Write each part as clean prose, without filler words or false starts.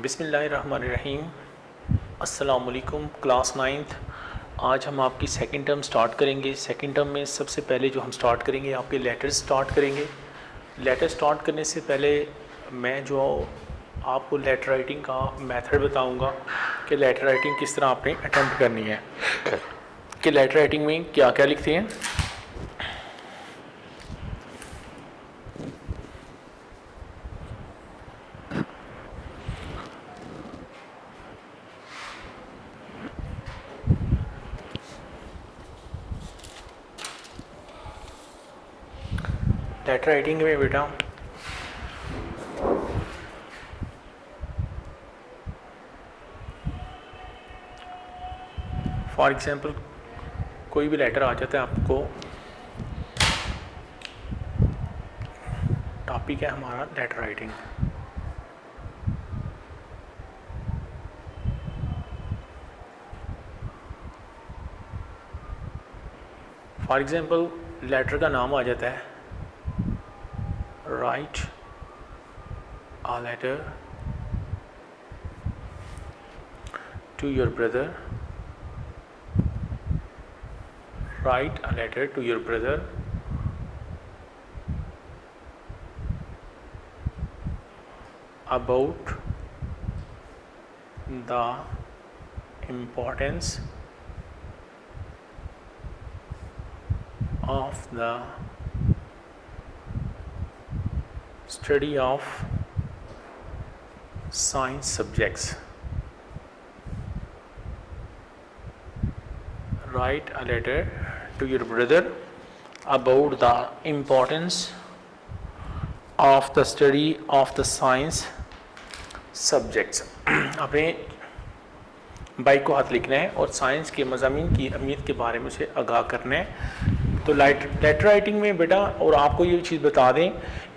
बिस्मिल्लाहिर्रहमानिर्रहीम। अस्सलाम वालेकुम क्लास 9th। आज हम आपकी सेकंड टर्म स्टार्ट करेंगे। सेकंड टर्म में सबसे पहले जो हम स्टार्ट करेंगे आपके लेटर्स स्टार्ट करेंगे। लेटर स्टार्ट करने से पहले मैं जो आपको लेटर राइटिंग का मेथड बताऊंगा कि लेटर राइटिंग किस तरह आपने अटेम्प्ट करनी है, कि लेटर राइटिंग में क्या क्या लिखते हैं। लेटर राइटिंग में बेटा फॉर एग्ज़ाम्पल कोई भी लेटर आ जाता है, आपको टॉपिक है हमारा letter writing. For example letter का नाम आ जाता है write a letter to your brother, write a letter to your brother about the importance of the study of science subjects. Write a letter to your brother about the importance of the study of the science subjects. अपने bike को हाथ लिखना है और science के मज़ामीन की अहमियत के बारे में से आगाह करना है। तो लेटर राइटिंग में बेटा, और आपको ये चीज़ बता दें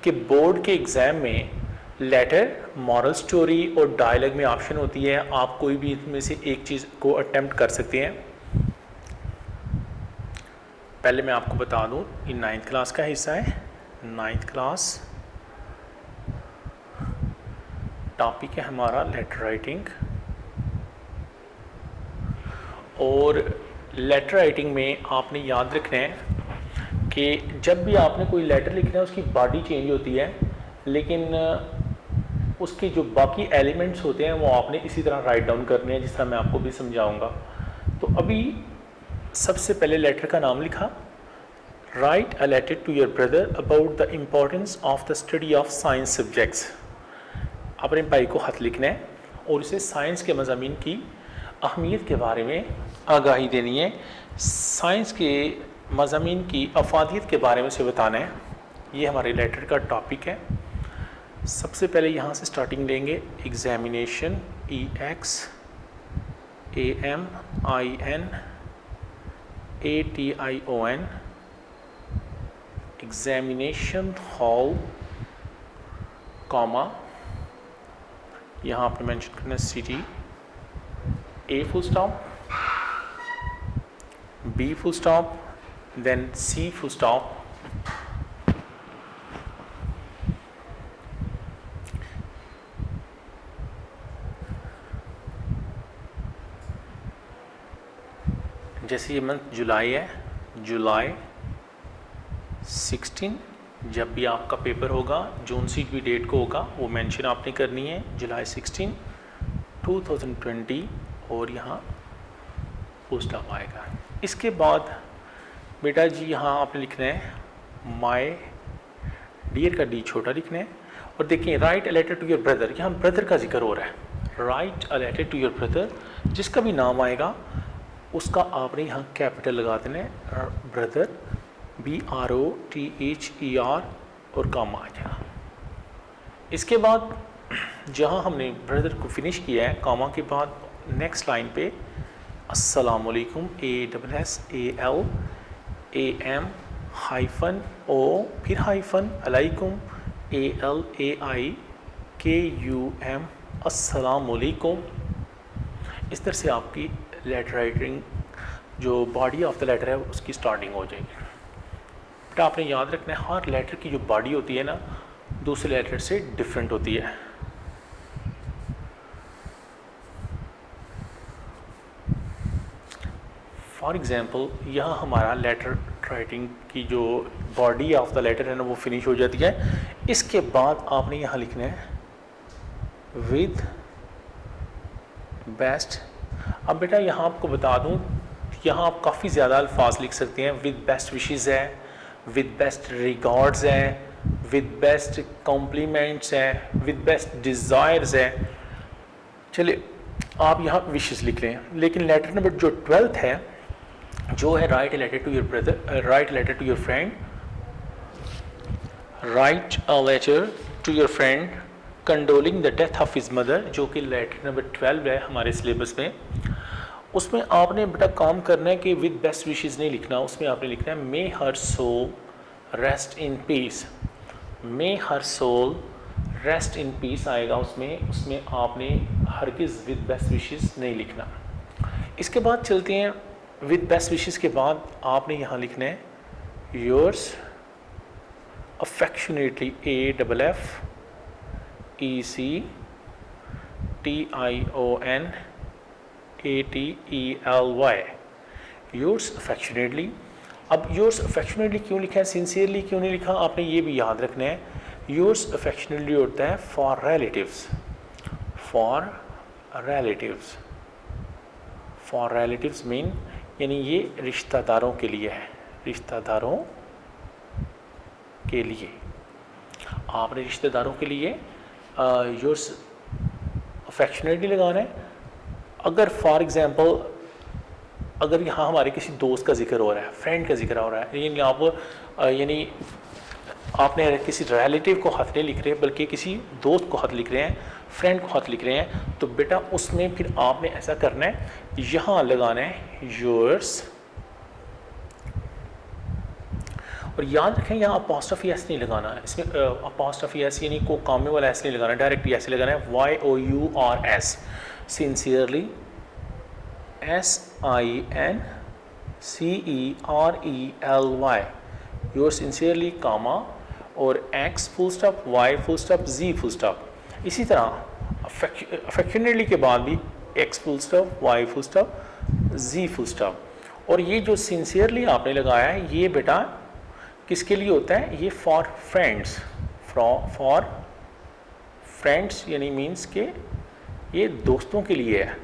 कि बोर्ड के एग्ज़ाम में लेटर, मॉरल स्टोरी और डायलॉग में ऑप्शन होती है। आप कोई भी इनमें से एक चीज़ को अटेम्प्ट कर सकते हैं। पहले मैं आपको बता दूं, ये 9th क्लास का हिस्सा है। 9th क्लास टॉपिक है हमारा लेटर राइटिंग। और लेटर राइटिंग में आपने याद रखना है कि जब भी आपने कोई लेटर लिखना है उसकी बॉडी चेंज होती है, लेकिन उसके जो बाकी एलिमेंट्स होते हैं वो आपने इसी तरह राइट डाउन करने हैं, जिस तरह मैं आपको भी समझाऊंगा। तो अभी सबसे पहले लेटर का नाम लिखा, write a letter to your brother about the importance of the study of science subjects. अपने भाई को खत लिखना है और उसे साइंस के मज़ामीन की अहमियत के बारे में आगाही देनी है, साइंस के मज़ामीन की अफादियत के बारे में से बताना है। ये हमारे लेटर का टॉपिक है। सबसे पहले यहाँ से स्टार्टिंग लेंगे, examination, EXAMINATION, examination hall, comma, यहाँ आपने मेंशन करना city, A full stop, B full stop, then C full stop, जैसे ये मंथ जुलाई है, जुलाई 16, जब भी आपका पेपर होगा जून सी भी डेट को होगा वो मेंशन आपने करनी है, जुलाई 16 2020, और यहाँ पोस्ट ऑफ आएगा। इसके बाद बेटा जी यहाँ आपने लिखना है माय डियर का डी छोटा लिखना है। और देखिए write a letter to your brother, यहाँ ब्रदर का जिक्र हो रहा है। Write a letter to your brother, जिसका भी नाम आएगा उसका आपने यहाँ कैपिटल लगा देना है, ब्रदर, BROTHER, और कामा आ जाएगा। इसके बाद जहाँ हमने ब्रदर को फिनिश किया है, कामा के बाद नेक्स्ट लाइन पे अस्सलामुअलैकुम, ASSALAM हाइफन O, फिर हाइफन अलैकुम, ALAIKUM, अस्सलामुअलैकुम। इस तरह से आपकी लेटर राइटिंग जो बॉडी ऑफ द लेटर है उसकी स्टार्टिंग हो जाएगी। बेटा आपने याद रखना है हर लेटर की जो बॉडी होती है ना दूसरे लेटर से डिफरेंट होती है। फॉर एग्ज़ाम्पल यहाँ हमारा लेटर राइटिंग की जो बॉडी ऑफ द लेटर है ना वो फिनिश हो जाती है। इसके बाद आपने यहाँ लिखना है विद बेस्ट। अब बेटा यहाँ आपको बता दूँ, यहाँ आप काफ़ी ज़्यादा अल्फाज लिख सकते हैं। विद बेस्ट विशेज़ है, विद बेस्ट रिगार्ड्स है, विद बेस्ट कॉम्प्लीमेंट्स है, विद बेस्ट डिज़ायर्स है। चलिए आप यहाँ विशेस लिख लें। लेकिन लेटर नंबर जो 12th है जो है write a letter to your brother, write letter to your friend, write a letter to your friend condoling the death of his mother, जो कि लेटर नंबर 12 है हमारे सिलेबस में। उसमें आपने बेटा काम करना है कि विद बेस्ट विशेस नहीं लिखना, उसमें आपने लिखना है may her soul rest in peace. May her soul rest in peace आएगा उसमें आपने हरगिज़ विद बेस्ट विशेस नहीं लिखना। इसके बाद चलते हैं, विद बेस्ट विशेस के बाद आपने यहाँ लिखना है yours affectionately AFFECTIONATELY, yours affectionately. अब योर्स अफेक्शनेटली क्यों लिखा है, सिंसियरली क्यों नहीं लिखा, आपने ये भी याद रखना है। योर्स अफेक्शनेटली होता है for relatives, for relatives, for relatives mean यानी ये रिश्तेदारों के लिए है, रिश्तेदारों के लिए। आपने रिश्तेदारों के लिए योर्स अफेक्शनेटली लगाना है। अगर फॉर एग्ज़ाम्पल अगर यहाँ हमारे किसी दोस्त का जिक्र हो रहा है, फ्रेंड का जिक्र हो रहा है, यानी आप यानी आपने किसी रिलेटिव को खत नहीं लिख रहे बल्कि किसी दोस्त को खत लिख रहे हैं, फ्रेंड को खत लिख रहे हैं, तो बेटा उसमें फिर आपने ऐसा करना है, यहाँ लगाना है योर्स। और याद रखें यहाँ अपॉस्ट्रोफी एस नहीं लगाना है, इसमें अपॉस्ट्रोफी एस यानी को कामे वाला एस नहीं लगाना, डायरेक्ट ऐसे लगाना है YOURS, sincerely SINCERELY, your sincerely comma और X full stop, Y full stop, Z full stop. इसी तरह अफेक्शनेटली के बाद भी X full stop, Y full stop, Z full stop. और ये जो सिंसियरली आपने लगाया है ये बेटा किसके लिए होता है, ये फॉर फ्रेंड्स, फॉर फ्रेंड्स यानी मीन्स के ये दोस्तों के लिए है,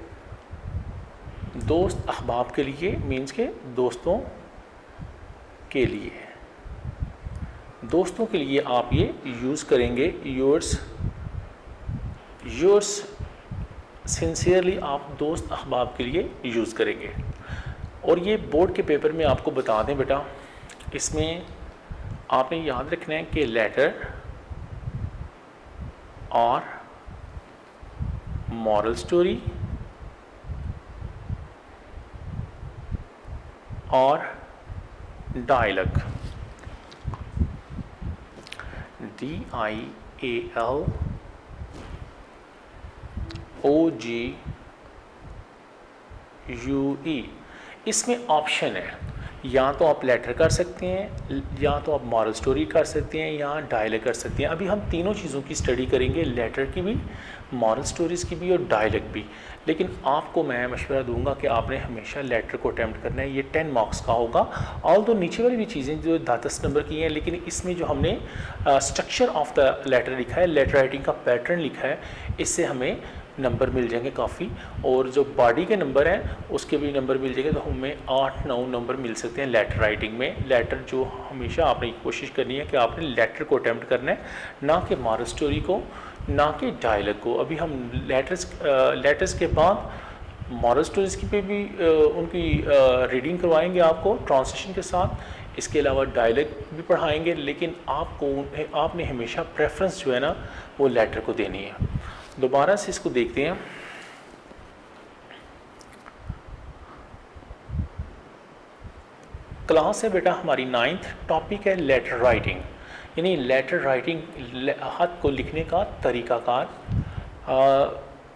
दोस्त अहबाब के लिए, मीन्स के दोस्तों के लिए, दोस्तों के लिए आप ये यूज़ करेंगे योर्स। योर्स सिंसियरली आप दोस्त अहबाब के लिए यूज़ करेंगे। और ये बोर्ड के पेपर में आपको बता दें बेटा, इसमें आपने याद रखना है कि लेटर और मॉरल स्टोरी और डायलॉग, DIALOGUE, इसमें ऑप्शन है, या तो आप लेटर कर सकते हैं, या तो आप मॉरल स्टोरी कर सकते हैं, या डायलॉग कर सकते हैं। अभी हम तीनों चीज़ों की स्टडी करेंगे, लेटर की भी, मॉरल स्टोरीज़ की भी और डायलॉग भी। लेकिन आपको मैं मशवरा दूंगा कि आपने हमेशा लेटर को अटैम्प्ट करना है, ये 10 मार्क्स का होगा। ऑल दो नीचे वाली भी चीज़ें जो 10 नंबर की हैं, लेकिन इसमें जो हमने स्ट्रक्चर ऑफ द लेटर लिखा है, लेटर राइटिंग का पैटर्न लिखा है, इससे हमें नंबर मिल जाएंगे काफ़ी। और जो बॉडी के नंबर हैं उसके भी नंबर मिल जाएंगे, तो हमें 8-9 नंबर मिल सकते हैं लेटर राइटिंग में। लेटर जो हमेशा आपने कोशिश करनी है कि आपने लेटर को अटैम्प्ट करना है, ना कि मॉरल स्टोरी को, ना कि डायलॉग को। अभी हम लेटर्स के बाद मॉरल स्टोरीज़ की पे भी उनकी रीडिंग करवाएंगे आपको ट्रांसलेशन के साथ। इसके अलावा डायलॉग भी पढ़ाएंगे, लेकिन आपने हमेशा प्रेफरेंस जो है ना वो लेटर को देनी है। दोबारा से इसको देखते हैं। क्लास है बेटा हमारी 9th, टॉपिक है लेटर राइटिंग, यानी लेटर राइटिंग खत को लिखने का तरीक़ाकार।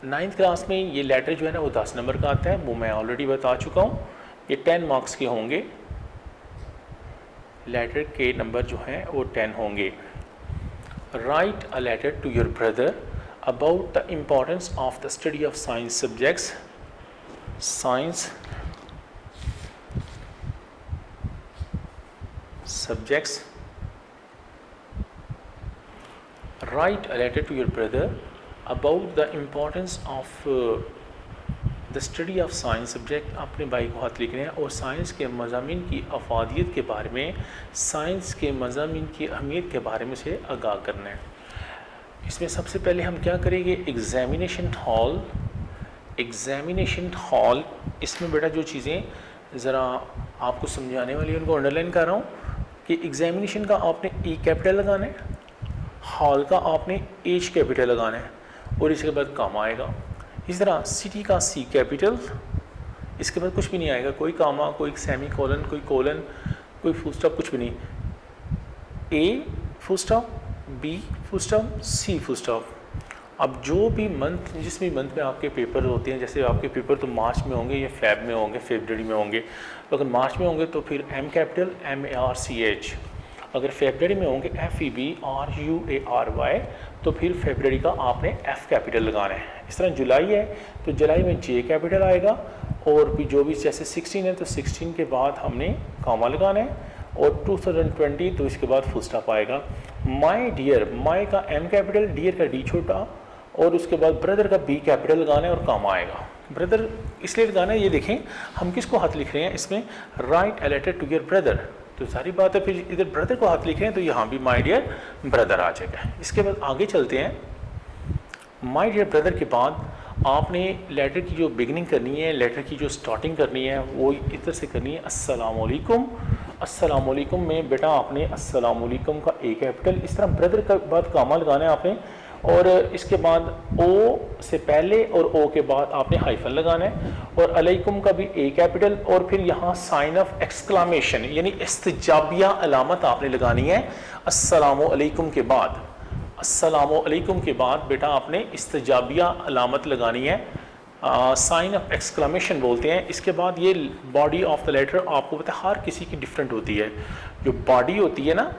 9th क्लास में ये लेटर जो है ना वो 10 नंबर का आता है, वो मैं ऑलरेडी बता चुका हूँ। ये 10 मार्क्स के होंगे, लेटर के नंबर जो हैं वो 10 होंगे। Write a letter to your brother about the importance of the study of science subjects, science subjects. Write a letter to your brother about the importance of the study of science subject अपने भाई को हाथ लिखने हैं और science के मज़ामीन की अफादियत के बारे में, साइंस के मज़ामीन की अहमियत के बारे में से आगाह करना है। इसमें सबसे पहले हम क्या करेंगे, एग्ज़ामिनेशन हॉल। इसमें बेटा जो चीज़ें ज़रा आपको समझाने वाली उनको अंडरलाइन कर रहा हूँ कि एग्ज़ामिनेशन का आपने ई कैपिटल लगाना है, हॉल का आपने एच कैपिटल लगाना है और इसके बाद कामा आएगा। इस तरह सिटी का सी कैपिटल, इसके बाद कुछ भी नहीं आएगा, कोई कामा, कोई सेमी कोलन, कोई कोलन, कोई फुल स्टॉप, कुछ भी नहीं। A full stop, B full stop, C full stop. अब जो भी मंथ, जिस भी मंथ में आपके पेपर होते हैं, जैसे आपके पेपर तो मार्च में होंगे या फेब में होंगे, फरवरी में होंगे, तो अगर मार्च में होंगे तो फिर एम कैपिटल MARCH, अगर फरवरी में होंगे FEBRUARY, तो फिर फरवरी का आपने F कैपिटल लगाना है। इस तरह जुलाई है तो जुलाई में J कैपिटल आएगा, और भी जो भी जैसे 16 है तो 16 के बाद हमने कामा लगाना है, और 2020 तो इसके बाद फुल स्टॉप आएगा। माई डियर, माई का M कैपिटल, डियर का D छोटा, और उसके बाद ब्रदर का B कैपिटल लगाना है और कामा आएगा। ब्रदर इसलिए लगाना है, ये देखें हम किसको हाथ लिख रहे हैं इसमें, write a letter to your brother, तो सारी बात है। फिर इधर ब्रदर को हाथ लिख रहे हैं तो यहाँ भी माय डियर ब्रदर आ जाएगा। इसके बाद आगे चलते हैं। माय डियर ब्रदर के बाद आपने लेटर की जो बिगनिंग करनी है, लेटर की जो स्टार्टिंग करनी है, वो इधर से करनी है अस्सलामुअलैकुम। अस्सलामुअलैकुम में बेटा आपने अस्सलामुअलैकुम का ए कैपिटल, इस तरह ब्रदर के बाद कामा लगाना है आपने, और इसके बाद ओ से पहले और ओ के बाद आपने हाइफन लगाना है, और अलैकुम का भी ए कैपिटल, और फिर यहाँ साइन ऑफ एक्सक्लामेशन यानी इस्तिजाबिया अलामत आपने लगानी है अस्सलामु अलैकुम के बाद। अस्सलामु अलैकुम के बाद बेटा आपने इस्तिजाबिया अलामत लगानी है, साइन ऑफ एक्सक्लामेशन बोलते हैं। इसके बाद ये बॉडी ऑफ द लेटर आपको पता है हर किसी की डिफरेंट होती है। जो बॉडी होती है ना,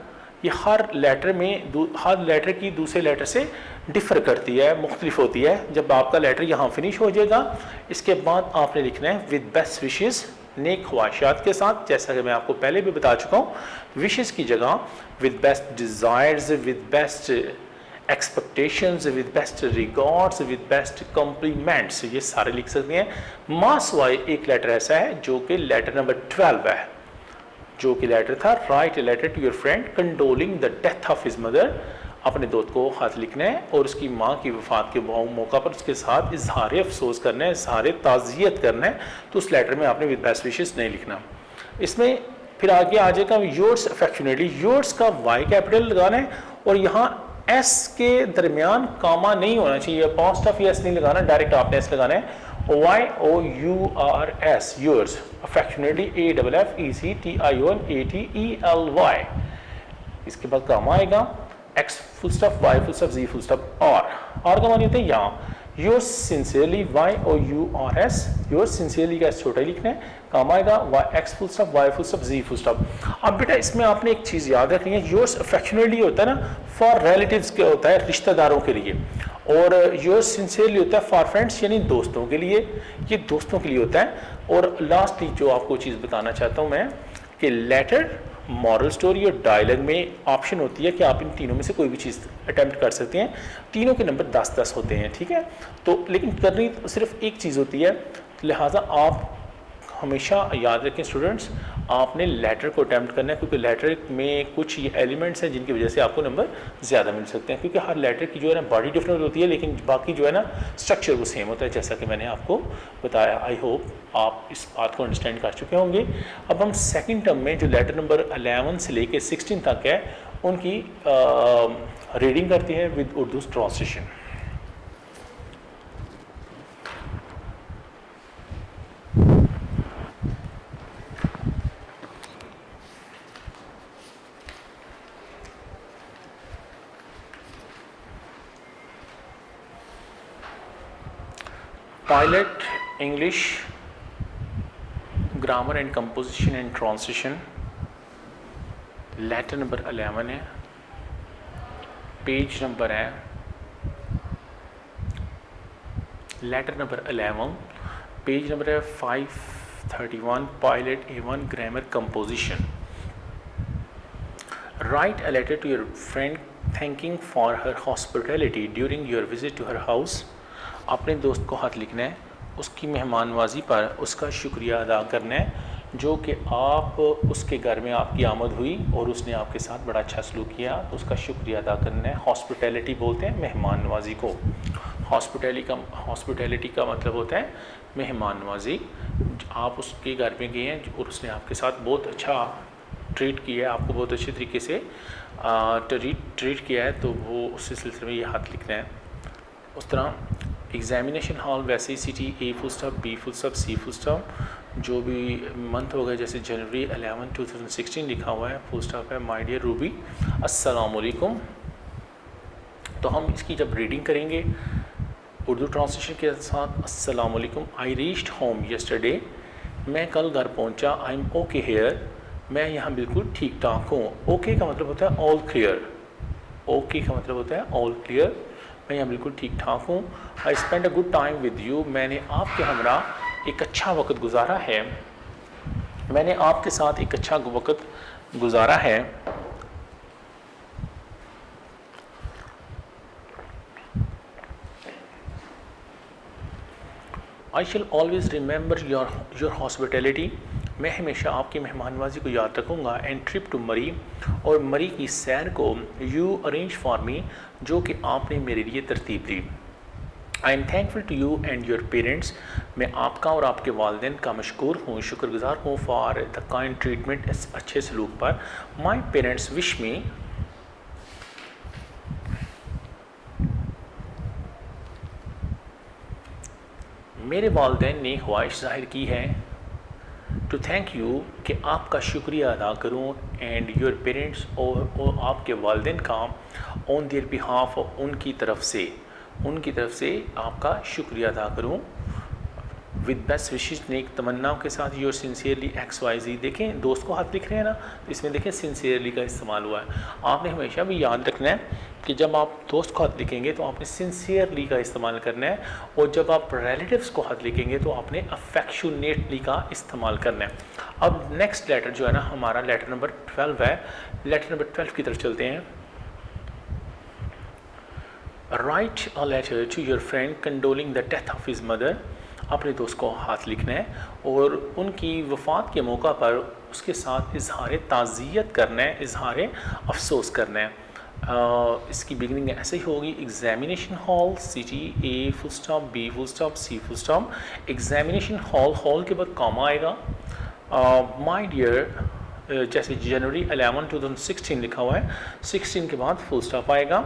ये हर लेटर में हर लेटर की दूसरे लेटर से डिफ़र करती है, मुख्तलिफ होती है। जब आपका लेटर यहाँ फिनिश हो जाएगा, इसके बाद आपने लिखना है विद बेस्ट विशेज़, नेक ख्वाहिशात के साथ, जैसा कि मैं आपको पहले भी बता चुका हूँ। विशेज़ की जगह with best desires, with best expectations, with best regards, with best compliments, ये सारे लिख सकते हैं। मास वाई एक लेटर ऐसा है जो कि लेटर नंबर 12 है, जो कि लेटर था write a letter to your friend condoling the death of his mother. अपने दोस्त को हाथ लिखना है और उसकी माँ की वफ़ात के मौका पर उसके साथ इजहार अफसोस करना है, इजहार ताज़ियत करना है। तो उस लेटर में आपने विद बेस्ट विशेस नहीं लिखना। इसमें फिर आगे आ जाएगा योर्स अफेक्शनेटली, योर्स का वाई कैपिटल लगाना है, और यहाँ एस के दरमियान कामा नहीं होना चाहिए, अपॉस्ट्रोफी एस नहीं लगाना, डायरेक्ट आपने एस लगाना है। YOURS, yours, affectionately AFFECTIONATELY। इसके बाद कामा आएगा, X full stop, Y full stop, Z full stop, R का मानी होता है यहाँ। Yours sincerely YOURS, yours sincerely का छोटा ही लिखना है, कामा आएगा X full stop, Y full stop, Z full stop. अब बेटा इसमें आपने एक चीज़ याद रखनी है, योर्स अफेक्शनेटली होता है ना फॉर रिलेटिव्स के होता है, रिश्तेदारों के लिए, और योर्स सिंसियरली होता है फॉर फ्रेंड्स यानी दोस्तों के लिए, ये दोस्तों के लिए होता है। और लास्टली जो आपको चीज़ बताना चाहता हूँ मैं कि लेटर, मॉरल स्टोरी और डायलॉग में ऑप्शन होती है कि आप इन तीनों में से कोई भी चीज़ अटेम्प्ट कर सकते हैं। तीनों के नंबर 10-10 होते हैं, ठीक है। तो लेकिन करनी सिर्फ एक चीज़ होती है, लिहाजा आप हमेशा याद रखें स्टूडेंट्स, आपने लेटर को अटैम्प्ट करना है, क्योंकि लेटर में कुछ ये एलिमेंट्स हैं जिनकी वजह से आपको नंबर ज़्यादा मिल सकते हैं, क्योंकि हर लेटर की जो है ना बॉडी डिफरेंट होती है, लेकिन बाकी जो है ना स्ट्रक्चर वो सेम होता है, जैसा कि मैंने आपको बताया। आई होप आप इस बात को अंडरस्टैंड कर चुके होंगे। अब हम सेकेंड टर्म में जो लेटर नंबर 11 से लेकर 16 तक है उनकी रीडिंग करती है with Urdu translation. Pilot English grammar and composition and translation, letter number 11 है, पेज नंबर है लेटर नंबर 11, पेज नंबर है 531, Pilot A1 grammar composition. Write a letter to your friend thanking for her hospitality during your visit to her house. अपने दोस्त को खत लिखना है उसकी मेहमान नवाजी पर उसका शुक्रिया अदा करना है जो कि आप उसके घर में आपकी आमद हुई और उसने आपके साथ बड़ा अच्छा सलूक किया, तो उसका शुक्रिया अदा करना है। हॉस्पिटैलिटी बोलते हैं मेहमान नवाजी को। हॉस्पिटैलिटी का मतलब होता है मेहमान नवाजी। आप उसके घर में गए हैं और उसने आपके साथ बहुत अच्छा ट्रीट किया है, आपको बहुत अच्छे तरीके से ट्रीट किया है, तो वो उस सिलसिले में ये हाथ लिखना है। उस तरह एग्जामिनेशन हॉल वैसे ही city A full stop B full stop C full stop जो भी मंथ हो गए, जैसे जनवरी 11 2016 लिखा हुआ है, फुल स्टॉप है माय डियर रूबी अस्सलाम वालेकुम। तो हम इसकी जब रीडिंग करेंगे उर्दू ट्रांसलेशन के साथ, अस्सलाम वालेकुम। आई रीच्ड होम यस्टरडे, मैं कल घर पहुंचा। आई एम ओके हेयर, मैं यहाँ बिल्कुल ठीक ठाक हूँ। ओके का मतलब होता है ऑल क्लियर, ओके का मतलब होता है ऑल क्लियर, मैं यहाँ बिल्कुल ठीक ठाक हूँ। I spend a good time with you, मैंने आपके हमरा एक अच्छा वक्त गुजारा है, मैंने आपके साथ एक अच्छा वक्त गुजारा है। I shall always remember your hospitality, मैं हमेशा आपकी मेहमान नवाजी को याद रखूँगा। एंड ट्रिप टू मरी, और मरी की सैर को यू अरेंज फॉर मी, जो कि आपने मेरे लिए तरतीब दी। I am thankful to you and your parents, मैं आपका और आपके वालिदैन का मशकूर हूँ, शुक्रगुजार हूँ फॉर द काइंड ट्रीटमेंट, इस अच्छे सलूक पर। माई पेरेंट्स विश मी, मेरे वालिदैन ने ख्वाहिश जाहिर की है, टू थैंक यू कि आपका शुक्रिया अदा करूँ, एंड योर पेरेंट्स, और आपके वालिदैन का, ऑन देयर बिहाफ, उनकी तरफ से आपका शुक्रिया अदा करूँ। विद बेस्ट विशेज, नेक तमन्नाओं के साथ, योर सिंसियरली XYZ। देखें दोस्त को हाथ लिख रहे हैं ना, तो इसमें देखें सिंसियरली का इस्तेमाल हुआ है। आपने हमेशा भी याद रखना है कि जब आप दोस्त को हाथ लिखेंगे तो आपने सिंसियरली का इस्तेमाल करना है, और जब आप रिलेटिव्स को हाथ लिखेंगे तो आपने अफेक्शनेटली का इस्तेमाल करना है। अब नेक्स्ट लेटर जो है ना हमारा लेटर नंबर 12 है। लेटर नंबर 12 की तरफ चलते हैं। Write a letter to your friend condoling the death of his mother, अपने दोस्त को हाथ लिखना है और उनकी वफ़ात के मौका पर उसके साथ इजहार ताज़ियत करना है, इजहार अफसोस करना है। इसकी बिगनिंग ऐसे ही होगी। Examination hall city A full stop B full stop C full stop. Examination hall, hall के बाद कॉमा आएगा। माय डियर, जैसे जनवरी 11 2016 लिखा हुआ है, 16 के बाद फुल स्टॉप आएगा।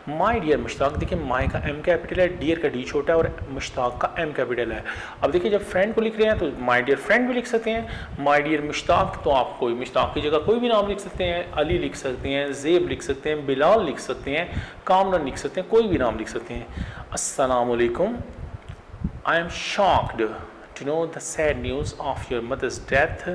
माय डियर मुश्ताक, देखिए माय का M कैपिटल है, डियर का D छोटा है और मुश्ताक का M कैपिटल है। अब देखिए जब फ्रेंड को लिख रहे हैं तो माय डियर फ्रेंड भी लिख सकते हैं। माय डियर मुश्ताक, तो आप कोई मुश्ताक की जगह कोई भी नाम लिख सकते हैं, अली लिख सकते हैं, ज़ेब लिख सकते हैं, बिलाल लिख सकते हैं, कामरान लिख सकते हैं, कोई भी नाम लिख सकते हैं। अस्सलाम वालेकुम। I am shocked to know the sad news of your mother's death,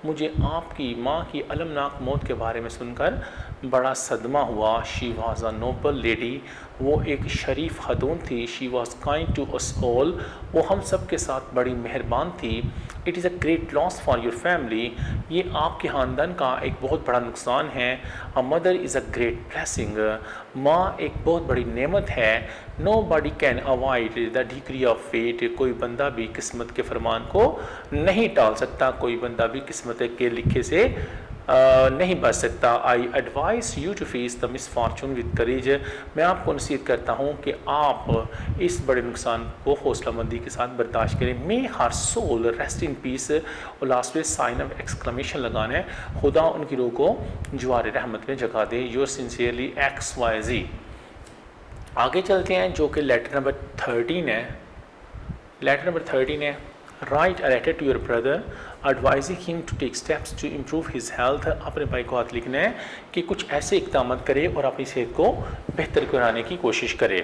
मुझे आपकी माँ की अलमनाक मौत के बारे में सुनकर बड़ा सदमा हुआ। She was a noble lady, वो एक शरीफ खतून थी। She was kind to us all, वो हम सब के साथ बड़ी मेहरबान थी। It is a great loss for your family, ये आपके ख़ानदान का एक बहुत बड़ा नुकसान है। A mother is a great blessing, माँ एक बहुत बड़ी नेमत है। Nobody can avoid the degree of fate, कोई बंदा भी किस्मत के फरमान को नहीं टाल सकता, कोई बंदा भी किस्मत के लिखे से नहीं बच सकता। I advise you to face the misfortune with courage, मैं आपको नसीहत करता हूँ कि आप इस बड़े नुकसान को हौसलामंदी के साथ बर्दाश्त करें। मे her soul rest in piece, और लास्ट में साइन ऑफ एक्सक्लेमेशन लगाना है, खुदा उनकी रूह को जवार रहमत में जगा दे। Your sincerely XYZ। आगे चलते हैं जो कि लेटर नंबर 13 है। लेटर नंबर 13 है। Write a letter to your brother advising him to take steps to improve his health, अपने भाई को हाथ लिखना है कि कुछ ऐसे इक़दाम करे और अपनी सेहत को बेहतर कराने की कोशिश करे।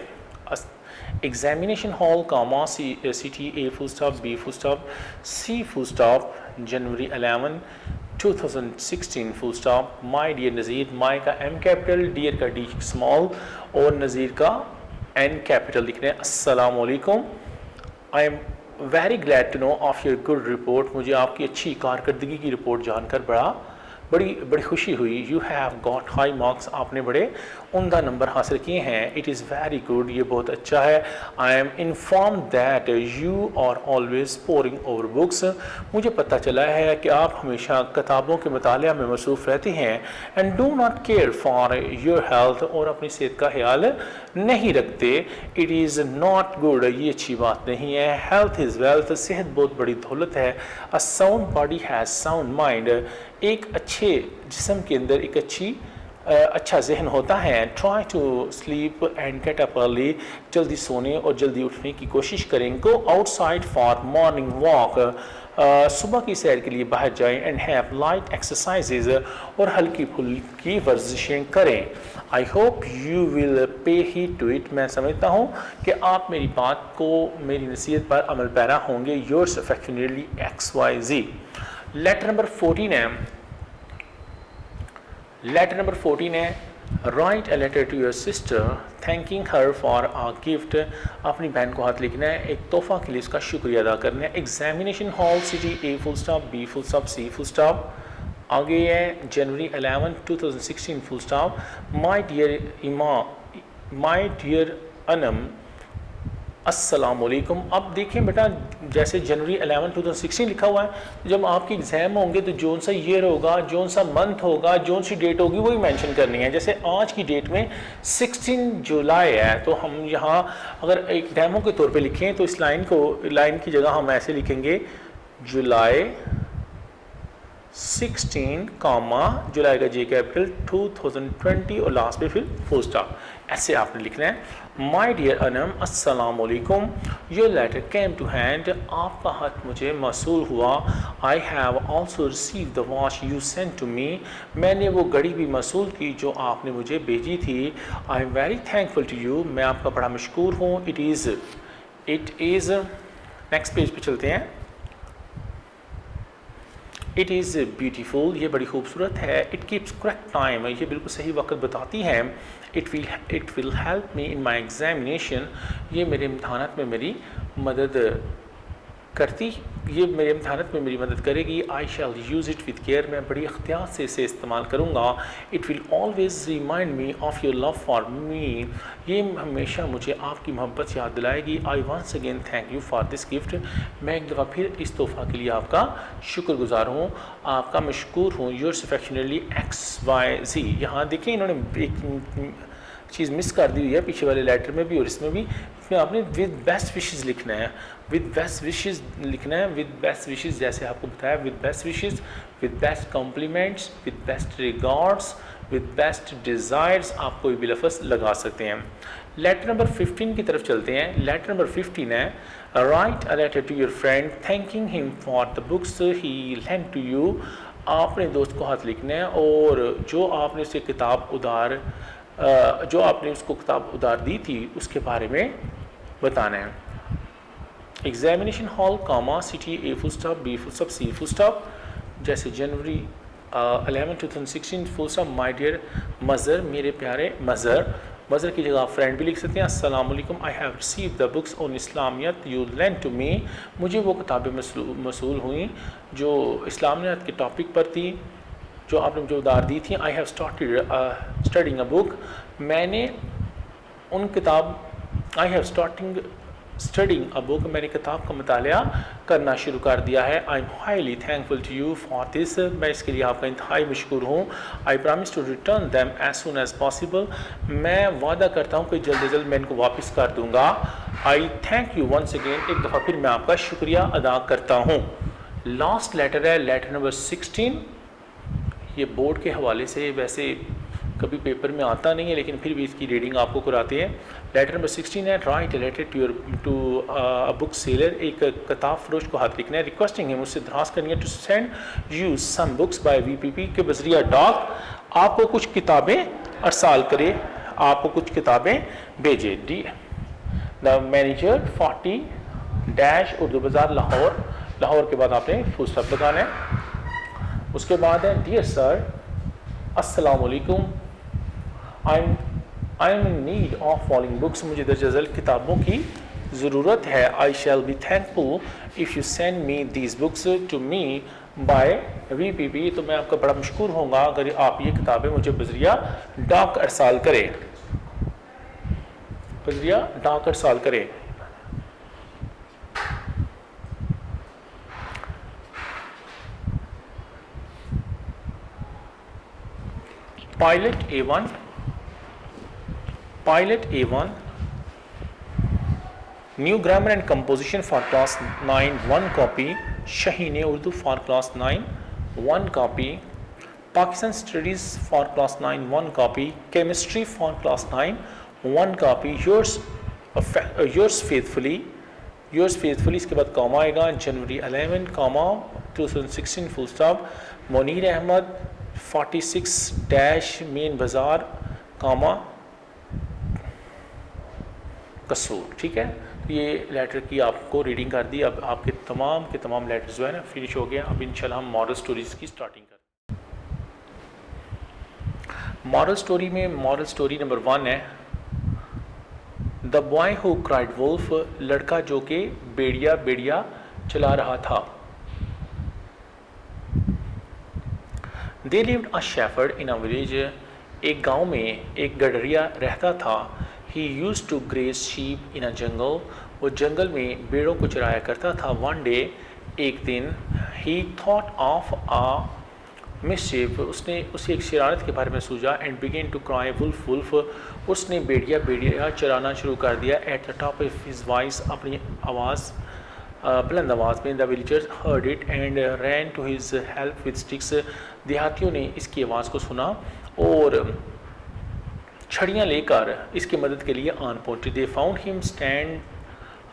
Examination hall comma city A full stop B full stop C full stop January 11 2016 full stop. My dear Nazir, my का M कैपिटल, डियर का D स्मॉल और नज़ीर का N कैपिटल लिखना है। अस्सलाम वालेकुम। I am very glad to know of your good report, मुझे आपकी अच्छी कारकर्दगी की रिपोर्ट जानकर बड़ी बड़ी खुशी हुई। You have got high marks, आपने बड़े उम्दा नंबर हासिल किए हैं। इट इज़ वेरी गुड, ये बहुत अच्छा है। I am inform that you are always poring over books, मुझे पता चला है कि आप हमेशा किताबों के मुतालिया में मसरूफ़ रहते हैं। And do not care for your health, और अपनी सेहत का ख्याल नहीं रखते। इट इज़ नॉट गुड, ये अच्छी बात नहीं है। हेल्थ इज़ वेल्थ, सेहत बहुत बड़ी दौलत है। A sound body has sound mind, एक अच्छे जिस्म के अंदर एक अच्छा जहन होता है। Try to sleep and get up early, जल्दी सोने और जल्दी उठने की कोशिश करें। Go outside for morning walk, सुबह की सैर के लिए बाहर जाएं। एंड हैव लाइट एक्सरसाइजेज, और हल्की फुल्की वर्जिशें करें। I hope you will pay heed to it, मैं समझता हूँ कि आप मेरी बात को, मेरी नसीहत पर अमल पैरा होंगे। Yours affectionately XYZ। Letter number 14 है, लेटर नंबर 14 है, write a letter to your sister thanking her for a gift, अपनी बहन को हाथ लिखना है, एक तोहफा के लिए उसका शुक्रिया अदा करना है। Examination hall city A full stop B full stop C full stop. आगे है January 11 2016 full stop. My dear Anam अस्सलामुअलैकुम। अब देखें बेटा, जैसे जनवरी 11 2016 लिखा हुआ है, जब आपके एग्ज़ाम होंगे तो जोन सा ईयर होगा, जोन सा मंथ होगा, जोन सी डेट होगी, वही मेंशन करनी है। जैसे आज की डेट में 16 जुलाई है, तो हम यहाँ अगर एक डेमो के तौर पे लिखें तो इस लाइन की जगह हम ऐसे लिखेंगे जुलाई 16 कामा जुलाई का J कैपिटल 2020 और लास्ट पे फिर फुल स्टॉप, ऐसे आपने लिखना है। माई डियर अनम अस्सलामुअलैकुम, your letter came to hand, आपका खत मुझे मौसूल हुआ। I have also receive the watch you send to me, मैंने वो घड़ी भी मौसूल की जो आपने मुझे भेजी थी। I am very thankful to you, मैं आपका बड़ा मशकूर हूँ। इट इज़ नेक्स्ट पेज पे चलते हैं। इट इज़ ब्यूटीफुल, ये बड़ी खूबसूरत है। इट कीप्स करेक्ट टाइम, ये बिल्कुल सही वक्त बताती है। It will help me in my examination, ये मेरे इम्तहानात में मेरी मदद करेगी। I shall use it with care, मैं बड़ी अख्तियार से इसे इस्तेमाल करूँगा। It will always remind me of your love for me, ये हमेशा मुझे आपकी मोहब्बत याद दिलाएगी। I once again thank you for this gift, मैं एक दफ़ा फिर इस तोहफ़ा के लिए आपका शुक्रगुजार हूँ, आपका मशकूर हूँ। Yours affectionately XYZ। यहाँ देखिए इन्होंने एक चीज़ मिस कर दी हुई है पीछे वाले लेटर में भी और इसमें भी। इसमें आपने विद बेस्ट विशेज़ लिखना है, विद बेस्ट विशेज़ लिखना है, विद बेस्ट विशेज़ जैसे आपको बताया, with best wishes, with best compliments, with best regards, with best desires, आप कोई भी लफ्ज़ लगा सकते हैं। लेटर नंबर 15 की तरफ चलते हैं। लेटर नंबर 15 है, write a letter to your friend thanking him for the books he lent to you, आपने दोस्त को हाथ लिखना है और जो आपने उसको किताब उधार दी थी उसके बारे में बताना है। Examination hall comma city A full stop B full stop C full stop. जैसे January 11 2016 full stop. My dear Mazhar, मेरे प्यारे मज़र, मज़र की जगह आप फ्रेंड भी लिख सकते हैं। अस्सलाम वालेकुम, I have receive the books on Islamiyat you lent to me, मुझे वो किताबें मसूल हुई जो इस्लामियत के टॉपिक पर थी, जो आपने मुझे उधार दी थी। I have started studying a book, मैंने मैंने किताब का मुतालिया करना शुरू कर दिया है। I am highly thankful to you for this, मैं इसके लिए आपका इंतहाई मशकूर हूँ। I promise to return them as soon as possible, मैं वादा करता हूँ कि जल्द से जल्द मैं इनको वापस कर दूँगा। I thank you once again, एक दफ़ा फिर मैं आपका शुक्रिया अदा करता हूँ। लास्ट लेटर है लेटर नंबर 16, ये बोर्ड के हवाले से वैसे कभी पेपर में आता नहीं है लेकिन फिर भी इसकी रीडिंग आपको कराते हैं। लेटर नंबर 16 है, write letter to a book seller, एक किताब फरोश को हाथ लिखना है। रिक्वेस्टिंग है, मुझसे दरख्वास्त करनी है to send you some books by VPP के बजरिया डाक, आपको कुछ किताबें अरसाल करे, आपको कुछ किताबें भेजे। डी द मैनेजर 40 उर्दू बाज़ार लाहौर, लाहौर के बाद आपने फुल स्टॉप लगाना है। उसके बाद है, डियर सर अस्सलाम वालेकुम, I am in need of following books, मुझे दरअसल किताबों की ज़रूरत है। I shall be thankful if you send me these books to me by VPP, तो मैं आपका बड़ा मशकूर होऊंगा अगर आप ये किताबें मुझे बजरिया डाक अरसाल करें, बजरिया डाक अरसाल करें। Pilot A1 New Grammar and Composition for Class 9 1 copy, Shaheen Urdu for Class 9 1 copy, Pakistan Studies for Class 9 1 copy, Chemistry for Class 9 1 copy, yours faithfully इसके बाद कॉमा आएगा, January 11 comma 2016 full stop, Munir Ahmad 46 main बाज़ार comma Kasur. ठीक है, तो ये letter की आपको रीडिंग कर दी। अब आपके तमाम के तमाम लेटर्स जो है ना फिनिश हो गया। अब इंशाल्लाह हम मॉरल स्टोरीज़ की स्टार्टिंग करते हैं। मॉरल स्टोरी में मॉरल स्टोरी नंबर 1 है the boy who cried wolf, लड़का जो कि बेड़िया चला रहा था। There lived a shepherd in a village, एक गांव में एक गडरिया रहता था। He used to graze sheep in a jungle, वो जंगल में भेड़ों को चराया करता था। वन डे, एक दिन, ही थॉट ऑफ अ मिसचिफ, उसने उसे एक शरारत के बारे में सूझा। And began to cry wolf wolf, उसने बेड़िया चराना शुरू कर दिया। At the top of his voice, अपनी आवाज़ बुलंद आवाज़ में। The villagers heard it and ran to his help with sticks, देहातियों ने इसकी आवाज़ को सुना और छड़ियाँ लेकर इसकी मदद के लिए आन पहुँचे। They found him stand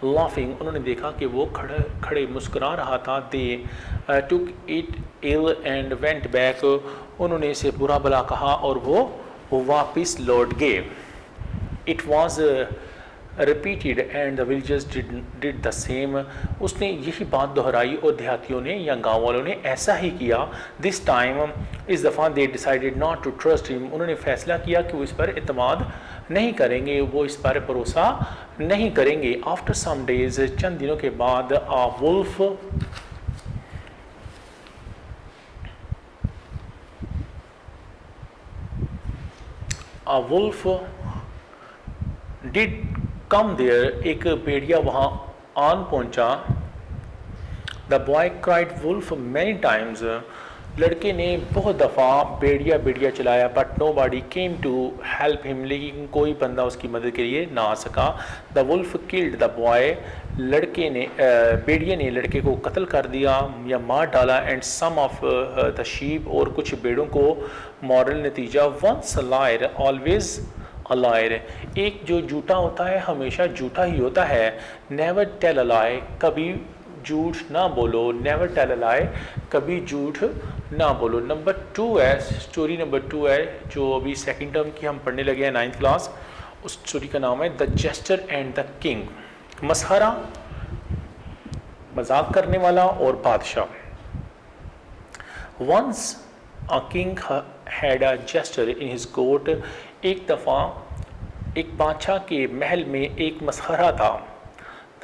laughing, उन्होंने देखा कि वो खड़े मुस्कुरा रहा था। They took it ill and went back, उन्होंने इसे बुरा भला कहा और वो वापस लौट गए। It was repeated and the villagers did the same, उसने यही बात दोहराई और देहातियों ने या गाँव वालों ने ऐसा ही किया। दिस टाइम, इस दफ़ा, they decided not to trust him, उन्होंने फ़ैसला किया कि वो इस पर एतमाद नहीं करेंगे, वो इस पर भरोसा नहीं करेंगे। आफ्टर सम डेज, चंद दिनों के बाद, a wolf did come there, एक भेड़िया वहाँ आन पहुँचा। The boy cried wolf many times, लड़के ने बहुत दफ़ा बेड़िया चलाया। But nobody came to help him, लेकिन कोई बंदा उसकी मदद के लिए ना आ सका। The wolf killed the boy, बेड़िया ने लड़के को कत्ल कर दिया या मार डाला। And some of the sheep, और कुछ बेड़ों को। मॉरल नतीजा, once a liar always a liar, एक जो झूठा होता है हमेशा झूठा ही होता है। नेवर टेल अ लाई, कभी झूठ ना बोलो। नेवर टेल अ लाई, कभी झूठ ना बोलो। नंबर 2 है, स्टोरी नंबर 2 है जो अभी सेकंड टर्म की हम पढ़ने लगे हैं 9th क्लास। उस स्टोरी का नाम है the jester and the king. मसखरा, मजाक करने वाला और बादशाह। Once a king had a jester in his court, एक दफ़ा एक बादशाह के महल में एक मसखरा था।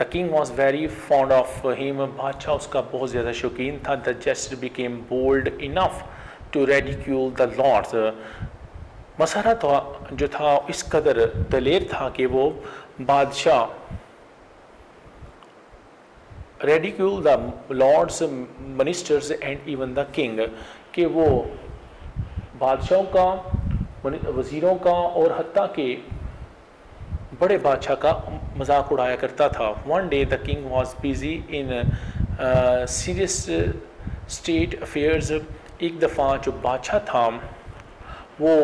The king was very fond of him, बादशाह उसका बहुत ज़्यादा शौकीन था। The jester became bold enough to ridicule the lords, मसखरा जो था इस कदर दलेर था कि वो बादशाह ridicule the lords, ministers and even the king, कि वो बादशाहों का, वज़ीरों का और हत्ता के बड़े बादशाह का मजाक उड़ाया करता था। One day the king was busy in serious state affairs, एक दफ़ा जो बादशाह था वो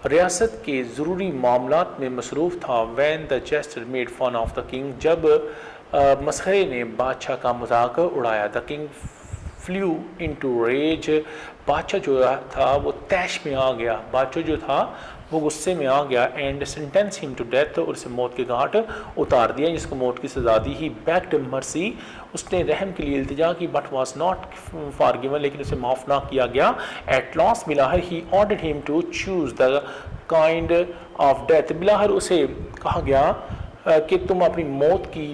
रियासत के ज़रूरी मामलात में मसरूफ़ था। When the jester made fun of the king, जब मसखरे ने बादशाह का मजाक उड़ाया। The king flew into rage, बादशाह जो था वो तैश में आ गया, बादशाह जो था वो गुस्से में आ गया। And sentence him to death, और उसे मौत के घाट उतार दिया, जिसको मौत की सज़ा दी। ही बेग्ड मर्सी, उसने रहम के लिए इल्तिजा की। बट वॉज नॉट फॉरगिवन, लेकिन उसे माफ़ ना किया गया। एट लास्ट बिलाहर he ordered him to choose the kind of death, बिलाहर उसे कहा गया कि तुम अपनी मौत की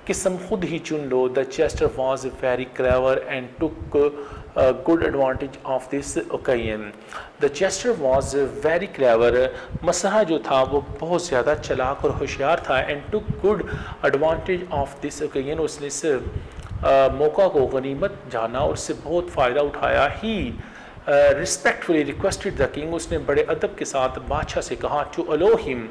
किस्म खुद ही चुन लो। The jester was very clever and took good advantage of this occasion. The jester was very clever, मसहा जो था वो बहुत ज़्यादा चालाक और होशियार था। And took good advantage of this occasion, उसने इस मौका को गनीमत जाना और उससे बहुत फ़ायदा उठाया। He respectfully requested the king, उसने बड़े अदब के साथ बादशाह से कहा to allow him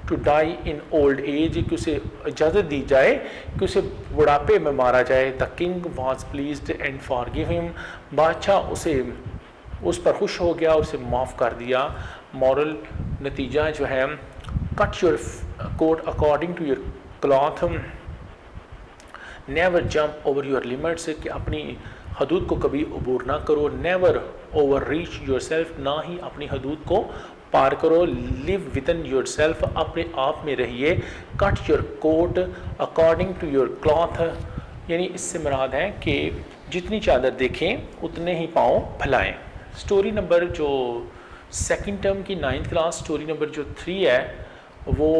to die in old age, कि उसे इजाज़त दी जाए कि उसे बुढ़ापे में मारा जाए। The king was pleased and forgive him, बादशाह उस पर खुश हो गया और उसे माफ़ कर दिया। मॉरल नतीजा जो है, cut your coat according to your cloth, never jump over your limits, कि अपनी हदूद को कभी अबूर ना करो। Never overreach yourself, ना ही अपनी हदूद को पार करो। लिव विदन योर सेल्फ, अपने आप में रहिए। Cut your coat according to your cloth, यानी इससे मुराद है कि जितनी चादर देखें उतने ही पाँव फैलाएं। स्टोरी नंबर जो सेकंड टर्म की 9th क्लास, स्टोरी नंबर जो 3 है वो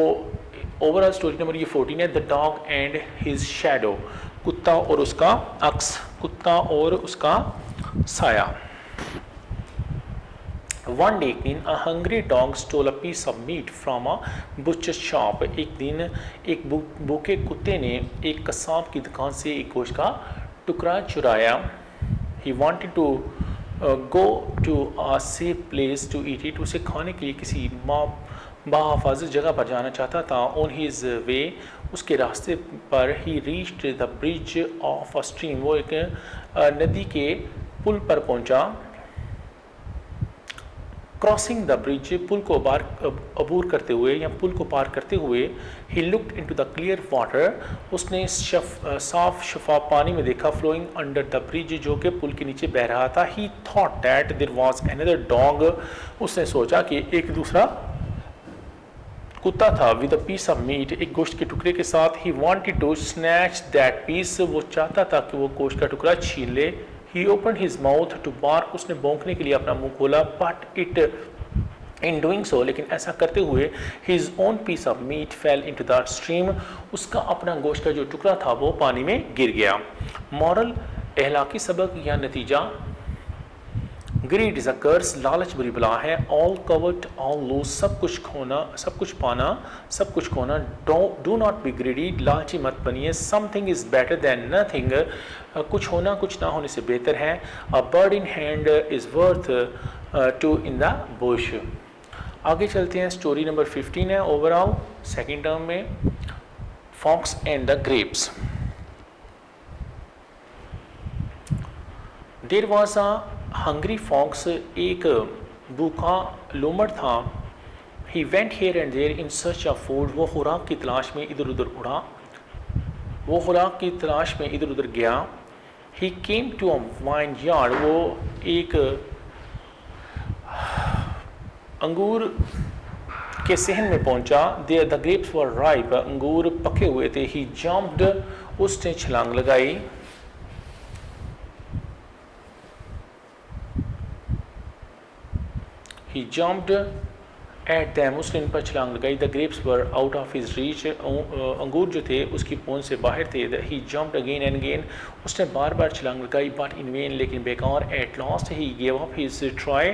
ओवरऑल स्टोरी नंबर ये 14 है। The dog and his shadow, कुत्ता और उसका अक्स, कुत्ता और उसका साया। One day, a hungry dog stole a piece of meat from a butcher's shop. एक दिन एक भूखे कुत्ते ने एक कसाब की दुकान से एक गोश्त का टुकड़ा चुराया। He wanted to go to a safe place to eat it. उसे खाने के लिए किसी बाहिफाज़त जगह पर जाना चाहता था। On his way, उसके रास्ते पर he reached the bridge of a stream. वो एक नदी के पुल पर पहुंचा। क्रॉसिंग द ब्रिज, पुल को अबूर करते हुए या पुल को पार करते हुए, he looked into the clear water, उसने साफ शफाफ पानी में देखा। फ्लोइंग अंडर द ब्रिज, जो कि पुल के नीचे बह रहा था। He thought that there was another dog, उसने सोचा कि एक दूसरा कुत्ता था। With a piece of meat, एक गोश्त के टुकड़े के साथ। He wanted to snatch that piece, वो चाहता था कि वो गोश्त का टुकड़ा छीन ले। He opened his mouth to bark, उसने भौंकने के लिए अपना मुंह खोला। But it in doing so, लेकिन ऐसा करते हुए, his own piece of meat fell into the stream, उसका अपना गोश्त का जो टुकड़ा था वो पानी में गिर गया। मॉरल, अहलाकी सबक या नतीजा, ग्रीड इज अ कर्स, लालच बुरी बला है। ऑल कवर्ट ऑल लूज, सब कुछ खोना, सब कुछ पाना, सब कुछ खोना। डू नॉट बी ग्रीडी, लालची मत बनिए। Something is better than nothing, कुछ होना कुछ ना होने से बेहतर है। A bird in hand is worth two in the bush. आगे चलते हैं, स्टोरी नंबर 15 है ओवरऑल सेकेंड टर्म में, fox and the grapes. There was a hungry fox, एक भूखा लोमड़ था। He went here and there in search of food, वो खुराक की तलाश में इधर उधर उड़ा, वो खुराक की तलाश में इधर उधर गया। He came to a vineyard, वो एक अंगूर के सहन में पहुंचा। There the grapes were ripe, अंगूर पके हुए थे। ही जंप्ड, उसने छलांग लगाई। He jumped at them, उसने इन पर छलांग लगाई। The grapes were out of his reach, अंगूर जो थे उसकी पहुंच से बाहर थे। He jumped again and again, उसने बार बार छलांग लगाई। But in vain, लेकिन बेकार। At last he gave up his try,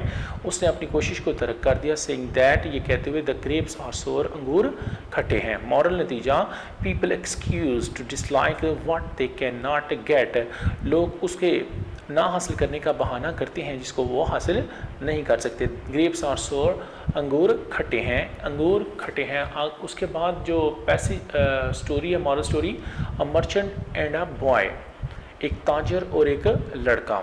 उसने अपनी कोशिश को तर्क कर दिया। Saying that, ये कहते हुए, the grapes are sour, अंगूर खट्टे हैं। Moral नतीजा, people excuse to dislike what they cannot get, लोग उसके ना हासिल करने का बहाना करते हैं जिसको वो हासिल नहीं कर सकते। ग्रेप्स आर सोर, अंगूर खट्टे हैं, अंगूर खट्टे हैं। उसके बाद जो स्टोरी है, moral story, a merchant and a boy, एक ताजर और एक लड़का।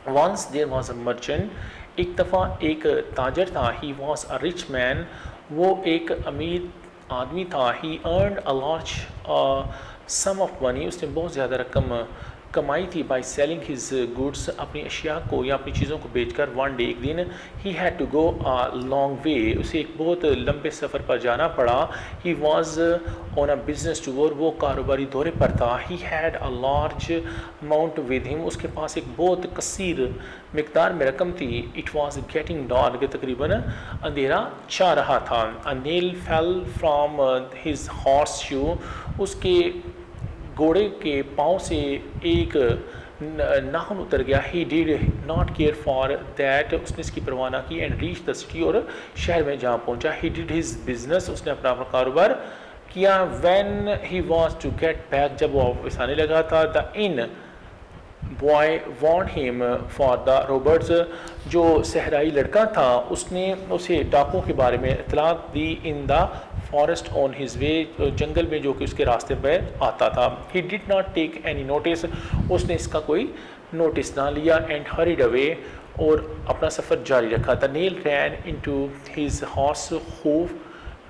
Once there was a merchant, एक दफ़ा एक ताजर था। He was a rich man, वो एक अमीर आदमी था। He earned a large sum of money, उसने बहुत ज़्यादा रकम कमाई थी बाई सेलिंग हिज गुड्स, अपनी अशिया को या अपनी चीज़ों को बेचकर। वन डे, एक दिन, he had to go a long way, उसे एक बहुत लंबे सफ़र पर जाना पड़ा। He was on a business tour, वो कारोबारी दौरे पर था। He had a large amount with him, उसके पास एक बहुत कसीर मिकदार में रकम थी। इट वॉज गेटिंग डार्क, तकरीबन अंधेरा छा रहा था। A nail fail from his horse shoe, उसके घोड़े के पाँव से एक नाखून उतर गया। ही did not care for that, उसने इसकी परवाह ना की। एंड रीच द सिटी, और शहर में जहाँ पहुँचा। ही डिड हिज बिजनेस, उसने अपना कारोबार किया। When he was to get back, जब वो वापस आने लगा था। The inn boy warned him for the robbers, जो सहराई लड़का था उसने उसे डाकुओं के बारे में इतला दी। In the forest on his way, जंगल में जो कि उसके रास्ते पर आता था। He did not take any notice, उसने इसका कोई नोटिस ना लिया। एंड हरीड अवे, और अपना सफ़र जारी रखा। The nail ran into his horse hoof,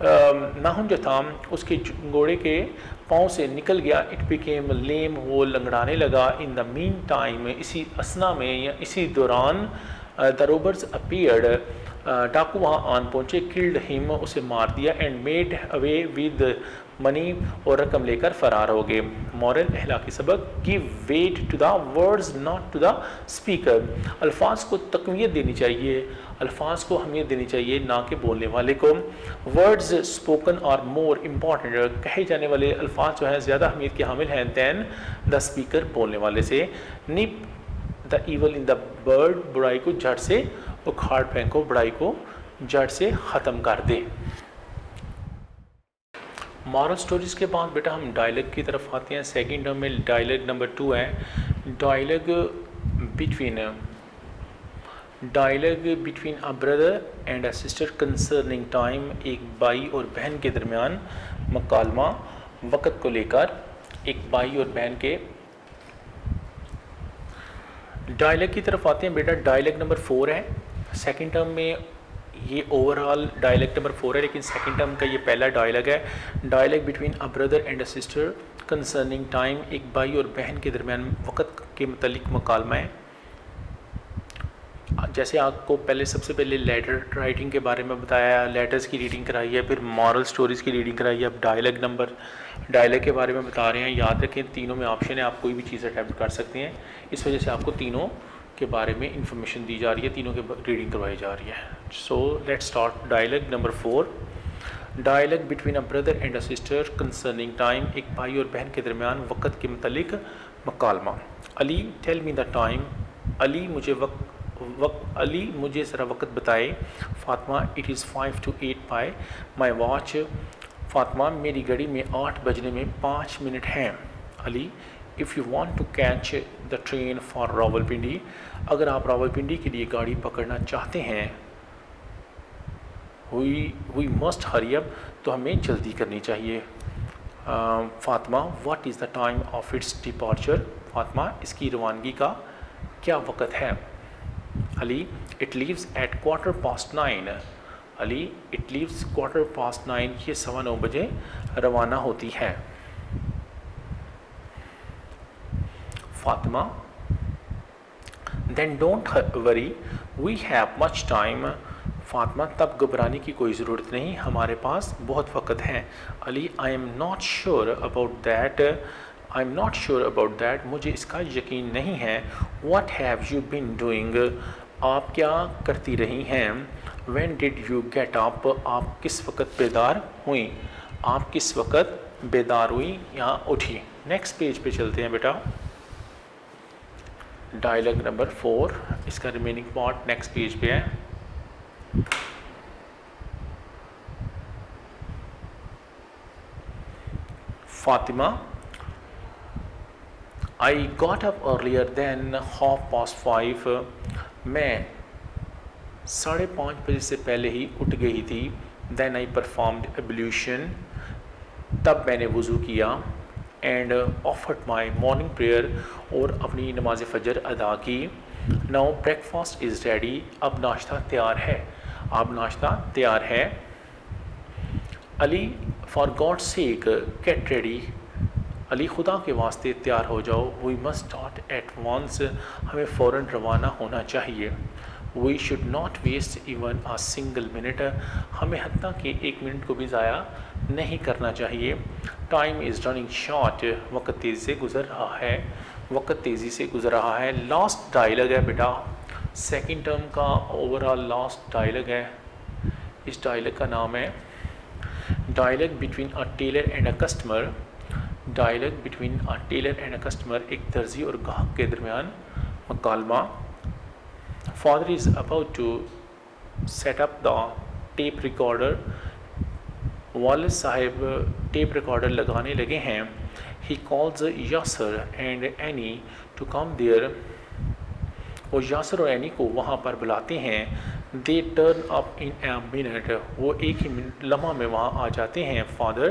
नाखून जो था उसके घोड़े के पाँव से निकल गया। इट बिकेम लेम, वो लंगड़ाने लगा। इन द मीन टाइम, इसी असना में या इसी दौरान, द रोबर्स अपीयर्ड, डाकू वहाँ आन पहुँचे। किल्ड हिम, उसे मार दिया। And made away with money, और रकम लेकर फ़रार हो गए। मॉरल, अखलाकी सबक, give weight to the words not to the speaker, अल्फाज को तकवीत देनी चाहिए, अल्फाज को अहमियत देनी चाहिए, ना कि बोलने वाले को। Words spoken are more important, कहे जाने वाले अल्फाज जो हैं ज़्यादा अहमियत के हामिल हैं दैन द स्पीकर, बोलने वाले से। निप the evil in the bird, बुराई को जड़ से उखाड़ फेंको, बुराई को जड़ से ख़त्म कर दे। मॉरल स्टोरीज़ के बाद बेटा हम डायलॉग की तरफ आते हैं। सेकंड टर्म में डायलॉग नंबर 2 है, dialogue between a brother and a sister concerning time, एक भाई और बहन के दरमियान मकालमा, वक़्त को लेकर। एक भाई और बहन के डायलॉग की तरफ आते हैं बेटा। डायलॉग नंबर 4 है सेकंड टर्म में, ये ओवरऑल डायलॉग नंबर 4 है, लेकिन सेकंड टर्म का ये पहला डायलॉग है। Dialogue between a brother and a sister concerning time, एक भाई और बहन के दरमियान वक़्त के मतलब मकालमा है। जैसे आपको पहले सबसे पहले लेटर राइटिंग के बारे में बताया, लेटर्स की रीडिंग कराई है, फिर मॉरल स्टोरीज़ की रीडिंग कराई है, अब डायलॉग के बारे में बता रहे हैं। याद रखें तीनों में ऑप्शन है, आप कोई भी चीज़ अटैम्प्ट कर सकते हैं। इस वजह से आपको तीनों के बारे में इंफॉर्मेशन दी जा रही है, तीनों के रीडिंग करवाई जा रही है। So let's start dialogue number 4। Dialogue between a brother and a sister concerning time, एक भाई और बहन के दरमियान वक़्त के मतलब मकालमा। Ali tell me the time, Ali मुझे ज़रा वक़्त बताए। Fatima it is 5 to 8 by my watch, Fatima मेरी घड़ी में 8 बजने में 5 मिनट हैं। Ali if you want to catch the train for Rawalpindi, अगर आप रावलपिंडी के लिए गाड़ी पकड़ना चाहते हैं, वी मस्ट हरी अप, तो हमें जल्दी करनी चाहिए। Fatima what is the time of its departure, Fatima इसकी रवानगी का क्या वक़्त है। Ali it leaves at 9:15, Ali it leaves 9:15, ये 9:15 बजे रवाना होती है। Fatima then don't worry we have much time, Fatima तब घबराने की कोई ज़रूरत नहीं, हमारे पास बहुत वक़्त है। Ali I am not sure about that, मुझे इसका यकीन नहीं है। What have you been doing, आप क्या करती रही हैं। When did you get up, आप किस वक़्त बेदार हुई, आप किस वक़्त बेदार हुई या उठी। नेक्स्ट पेज पे चलते हैं बेटा। डायलॉग नंबर 4, इसका रिमेनिंग पार्ट नेक्स्ट पेज पे है। Fatima I got up earlier than 5:30, मैं 5:30 बजे से पहले ही उठ गई थी। देन आई परफॉर्म्ड एब्ल्यूशन, तब मैंने वज़ू किया। And offered my morning prayer, और अपनी नमाज फ़जर अदा की। नाउ ब्रेकफास्ट इज़ रेडी, अब नाश्ता तैयार है, अब नाश्ता तैयार है। Ali for God sake get ready, Ali खुदा के वास्ते तैयार हो जाओ, we must start at once, हमें फ़ौरन रवाना होना चाहिए। We should not waste even a single minute, हमें हत्ता कि एक मिनट को भी ज़ाया नहीं करना चाहिए। टाइम इज़ रनिंग शॉर्ट, वक्त तेज़ी से गुज़र रहा है, वक्त तेज़ी से गुज़र रहा है। लास्ट डायलॉग है बेटा, सेकंड टर्म का ओवरऑल लास्ट डायलॉग है। इस डायलॉग का नाम है dialogue between a tailor and a customer. Dialogue between a tailor and a customer, एक दर्जी और गाहक के दरमियान मकालमा। Father is about to set up the tape recorder, वालिद साहब टेप रिकॉर्डर लगाने लगे हैं। He calls Yasir and Annie to come there, वो यासर और एनी को वहाँ पर बुलाते हैं। They turn up in a minute, वो एक ही लम्हा में वहाँ आ जाते हैं। Father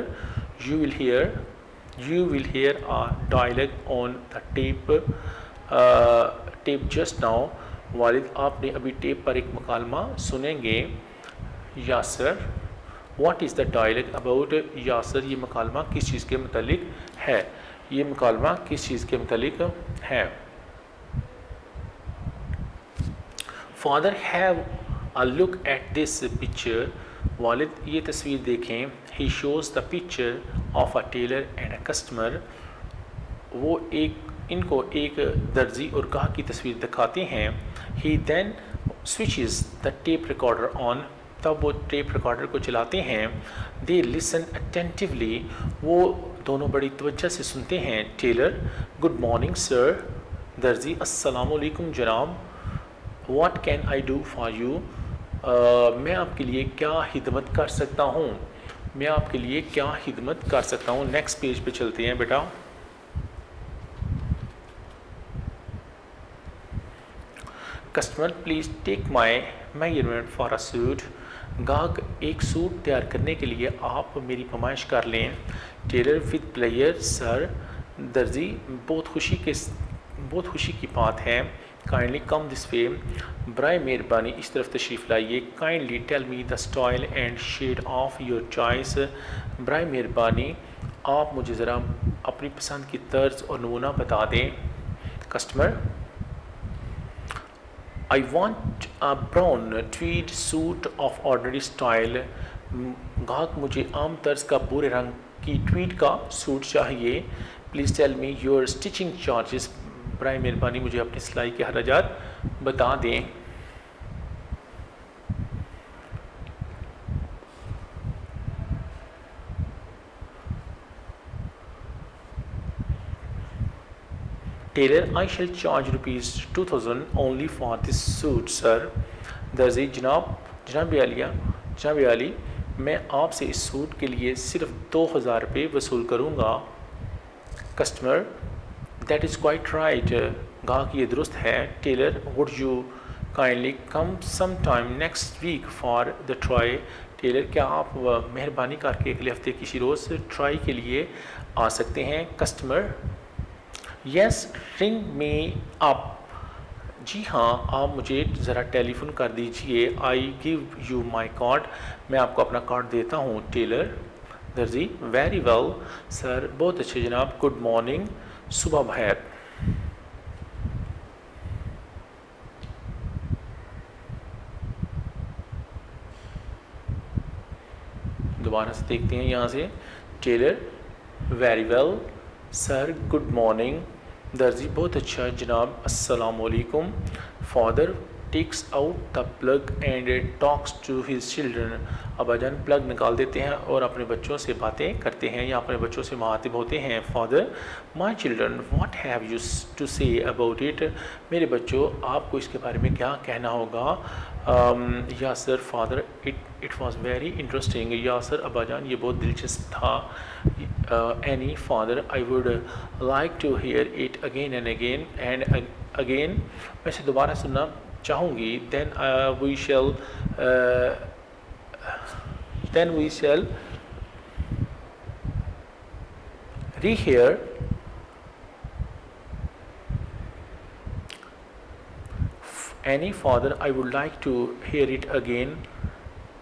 you will hear a dialogue on the tape just now, वालिद आपने अभी टेप पर एक मकालमा सुनेंगे। Yasir what is the dialogue about, Yasir ये मकालमा किस चीज़ के मुतालिक है, ये मकालमा किस चीज़ के मुतालिक है। Father have a look at this picture, वालिद ये तस्वीर देखें। He shows the picture of a tailor and a customer, वो इनको एक दर्जी और गाहक की तस्वीर दिखाते हैं। He then switches the tape recorder on, तब वो टेप रिकॉर्डर को चलाते हैं। दे लिसन अटेंटिवली, वो दोनों बड़ी तवज्जो से सुनते हैं। टेलर गुड मॉर्निंग सर, दर्जी अस्सलाम वालेकुम जनाब। What can I do for you, मैं आपके लिए क्या खिदमत कर सकता हूँ, मैं आपके लिए क्या खिदमत कर सकता हूँ। नेक्स्ट पेज पे चलते हैं बेटा। Customer please take my measurement for a suit, गाहक एक सूट तैयार करने के लिए आप मेरी फरमाइश कर लें। टेलर विद प्लेयर सर, दर्जी बहुत खुशी की बात है। काइंडली कम दिस वे, बराए मेहरबानी इस तरफ तशरीफ़ लाइए। Kindly tell me the style and shade of your choice, बराए मेहरबानी आप मुझे ज़रा अपनी पसंद की तर्ज और नमूना बता दें। Customer I want a brown Tweed suit of ordinary style, गाहक मुझे आम तर्ज का भूरे रंग की ट्वीड का सूट चाहिए। Please tell me your stitching charges, बराए मेहरबानी मुझे अपनी सिलाई के खर्चात बता दें। Tailor I shall charge ₹2000 only for this suit sir, दर्जी जनाब आली मैं आपसे इस सूट के लिए सिर्फ 2000 रुपये वसूल करूँगा। Customer that is quite right, गाहक ये दुरुस्त है। Tailor would you kindly come some time next week for the try, tailor क्या आप मेहरबानी करके अगले हफ्ते किसी रोज़ ट्राई के लिए आ सकते हैं। Customer yes ring me up, जी हाँ आप मुझे ज़रा टेलीफोन कर दीजिए। I give you my card, मैं आपको अपना कार्ड देता हूँ। टेलर दर्जी वेरी वेल सर, बहुत अच्छे जनाब, गुड मॉर्निंग, सुबह बखैर। दोबारा से देखते हैं यहाँ से। Tailor very well sir, good morning, दर्जी बहुत अच्छा जनाब, अस्सलाम वालेकुम। Father takes out the plug and talks to his children, अब्बाजान प्लग निकाल देते हैं और अपने बच्चों से बातें करते हैं या अपने बच्चों से मुखातिब होते हैं। Father my children what have you to say about it, मेरे बच्चों आपको इसके बारे में क्या कहना होगा। Yasir father it was very interesting, Yasir अब्बाजान ये बहुत दिलचस्प था। Annie father I would like to hear it again and again, मैं इसे दोबारा सुनना चाहूँगी। Then we shall rehear Annie father I would like to hear it again,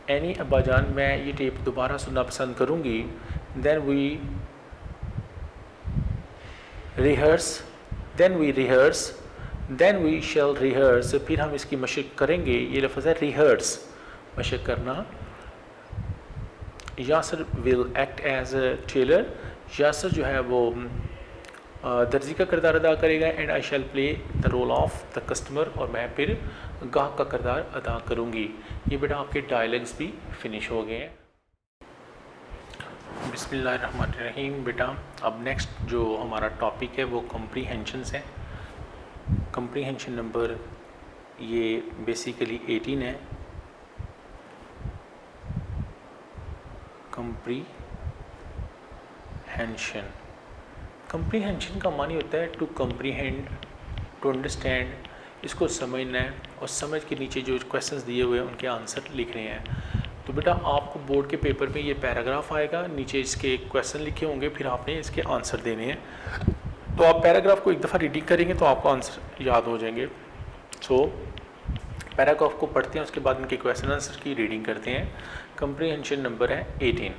Annie अब्बाजान मैं ये टेप दोबारा सुनना पसंद करूँगी। Then we rehearse, then we rehearse, then we shall rehearse, फिर हम इसकी मशक करेंगे। ये लफ्ज़ है रिहर्स, मशक करना। Yasir will act as a tailor, Yasir जो है वो दर्जी का किरदार अदा करेगा। And I shall play the role of the customer, और मैं फिर गाहक का किरदार अदा करूँगी। ये बेटा आपके डायलॉग्स भी फिनिश हो गए हैं। बिस्मिल्लाहिर्रहमानिर्रहीम। बेटा अब नेक्स्ट जो हमारा टॉपिक है वो कम्प्रीहेंशंस है। कम्प्रीहेंशन नंबर ये बेसिकली 18 है। कम्प्रीहेंशन, कम्प्रीहेंशन का मानी होता है टू कम्प्रीहेंड, टू अंडरस्टैंड, इसको समझना है, और समझ के नीचे जो क्वेश्चंस दिए हुए हैं उनके आंसर लिखने हैं। तो बेटा आपको बोर्ड के पेपर में ये पैराग्राफ आएगा, नीचे इसके क्वेश्चन लिखे होंगे, फिर आपने इसके आंसर देने हैं। तो आप पैराग्राफ को एक दफ़ा रीडिंग करेंगे तो आपको आंसर याद हो जाएंगे। सो पैराग्राफ को पढ़ते हैं, उसके बाद इनके क्वेश्चन आंसर की रीडिंग करते हैं। कम्प्रीहेंशन नंबर है 18।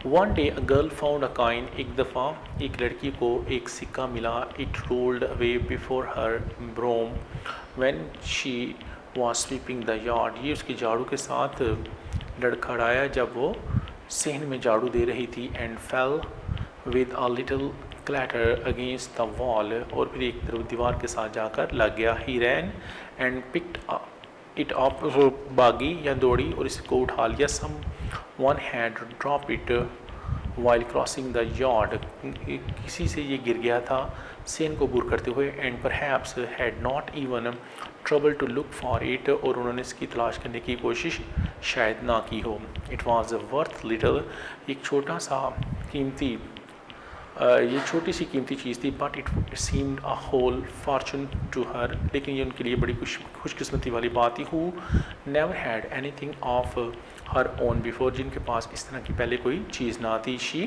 One day a girl found a coin, एक दफ़ा एक लड़की को एक सिक्का मिला। It rolled away before her broom when she was sweeping the yard, ये उसकी झाड़ू के साथ लड़खड़ाया जब वो सहन में झाड़ू दे रही थी। And fail with a little clatter against the wall, और फिर एक तरफ दीवार के साथ जाकर लग गया। He ran and picked it up, भागी या दौड़ी और इसको उठा लिया। Someone had drop it while crossing the yard, किसी से ये गिर गया था सेन को बुर करते हुए। And perhaps had not even trouble to look for it, और उन्होंने इसकी तलाश करने की कोशिश शायद ना की हो। इट वॉज वर्थ लिटल, एक छोटा सा कीमती ये छोटी सी कीमती चीज़ थी। But it seemed a whole fortune to her, लेकिन ये उनके लिए बड़ी खुशकिस्मती वाली बात थी। Who never had anything of her own before, जिनके पास इस तरह की पहले कोई चीज़ ना थी। She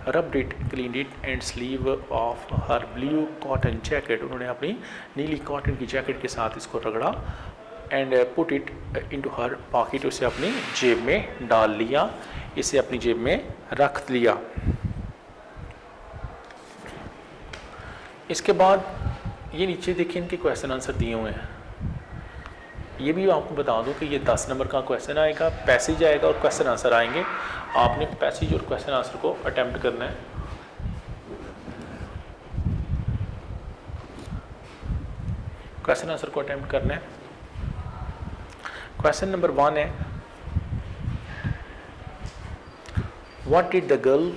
rubbed it, clean it and sleeve of her blue cotton jacket, उन्होंने अपनी नीली कॉटन की जैकेट के साथ इसको रगड़ा। And put it into her pocket, उसे अपनी जेब में डाल लिया, इसे अपनी जेब में रख लिया। इसके बाद ये नीचे देखिए इनके क्वेश्चन आंसर दिए हुए हैं। ये भी आपको बता दूं कि ये 10 नंबर का क्वेश्चन आएगा, पैसेज आएगा और क्वेश्चन आंसर आएंगे। आपने पैसेज और क्वेश्चन आंसर को अटेम्प्ट करना है। क्वेश्चन आंसर को अटेम्प्ट करना है। क्वेश्चन नंबर 1 है, what did the girl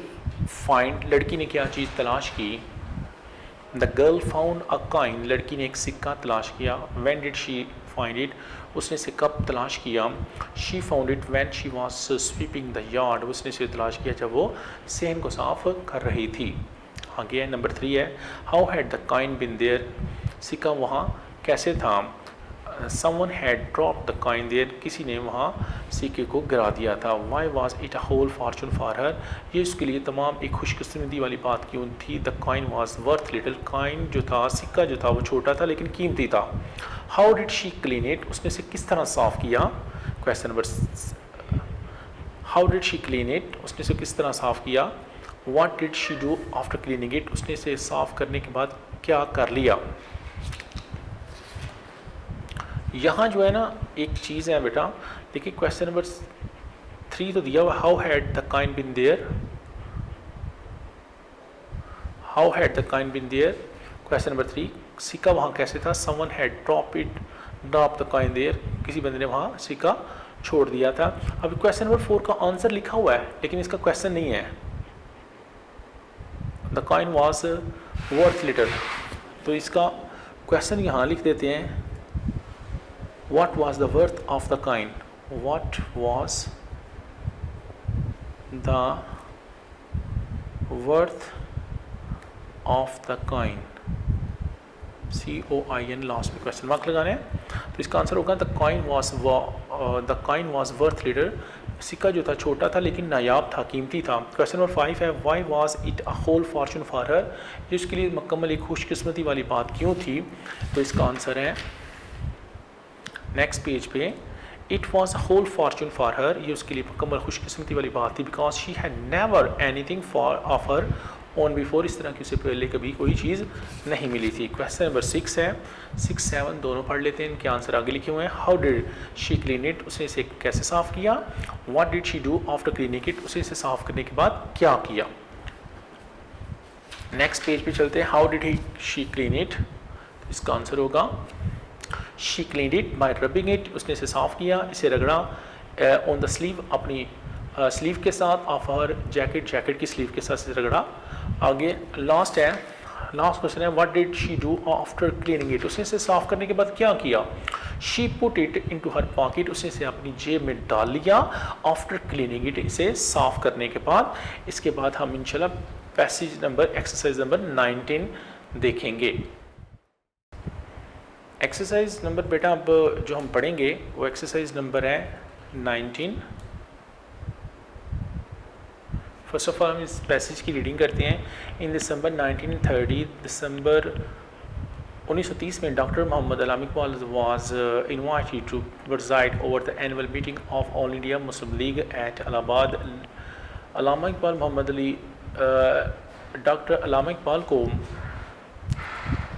find, लड़की ने क्या चीज़ तलाश की। The girl found a coin, लड़की ने एक सिक्का तलाश किया। When did she find it, उसने इसे कब तलाश किया। She found it when she was sweeping the yard, उसने इसे तलाश किया जब वो सहन को साफ कर रही थी। आगे है नंबर 3 है, how had the coin been there, सिक्का वहाँ कैसे था। Someone had drop the coin there, किसी ने वहाँ सिक्के को गिरा दिया था। Why was it a whole fortune for her, ये उसके लिए तमाम एक खुशकिस्मती वाली बात क्यों थी। The coin was worth little, coin जो था, सिक्का जो था वो छोटा था लेकिन कीमती था। How did she clean it, उसने इसे किस तरह साफ़ किया। Question number, how did she clean it, उसने इसे किस तरह साफ़ किया। What did she do after cleaning it, उसने इसे साफ़ करने के बाद क्या कर लिया। यहाँ जो है ना एक चीज़ है बेटा, देखिए क्वेश्चन नंबर 3 तो दिया हुआ, how had the coin been there, how had the coin been there. Question number 3, सिक्का वहाँ कैसे था। Someone had drop the coin there, किसी बंदे ने वहाँ सिक्का छोड़ दिया था। अभी क्वेश्चन नंबर 4 का आंसर लिखा हुआ है लेकिन इसका क्वेश्चन नहीं है। The coin was worth little, तो इसका क्वेश्चन यहाँ लिख देते हैं, What was the worth of the coin? What was the worth of the coin? COIN last में क्वेश्चन मार्क लगाने हैं। तो इसका आंसर होगा the coin was worth little, सिक्का जो था छोटा था लेकिन नायाब था, कीमती था। क्वेश्चन नंबर 5 है, why was it a whole fortune for her, जिसके लिए मुकम्मल एक खुशकिस्मती वाली बात क्यों थी। तो इसका आंसर है नेक्स्ट पेज पे, it was a whole fortune for her, ये उसके लिए मुकम्मल खुशकिस्मती वाली बात थी। Because she had never anything for of her own before, इस तरह की उससे पहले कभी कोई चीज़ नहीं मिली थी। क्वेश्चन नंबर 6 है, 6, 7 दोनों पढ़ लेते हैं, इनके आंसर आगे लिखे हुए हैं। How did she clean it, उसने इसे कैसे साफ़ किया। What did she do after cleaning it, उसे इसे साफ़ करने के बाद क्या किया। नेक्स्ट पेज पे चलते हैं। How did he she clean it, इसका आंसर होगा she clean it by rubbing it, उसने इसे साफ़ किया, इसे रगड़ा ऑन द स्लीव, अपनी स्लीव के साथ, ऑफ हर जैकेट, जैकेट की स्लीव के साथ इसे रगड़ा। आगे लास्ट है, लास्ट क्वेश्चन है, what did she do after cleaning it, उसने इसे साफ़ करने के बाद क्या किया। She put it into her pocket, उसने इसे अपनी जेब में डाल लिया। आफ्टर क्लीनिंग इट, इसे साफ़ करने के बाद। इसके बाद हम इंशाल्लाह पैसेज नंबर, एक्सरसाइज नंबर 19 देखेंगे। एक्सरसाइज नंबर बेटा अब जो हम पढ़ेंगे वो एक्सरसाइज नंबर है 19। फर्स्ट ऑफ ऑल हम इस पैसेज की रीडिंग करते हैं। इन दिसंबर 1930, दिसंबर 1930 में doctor Mohammad Allama Iqbal was invited to preside over the annual meeting of all India Muslim League at Allahabad. Allama Iqbal Mohammad Ali, doctor Allama Iqbal को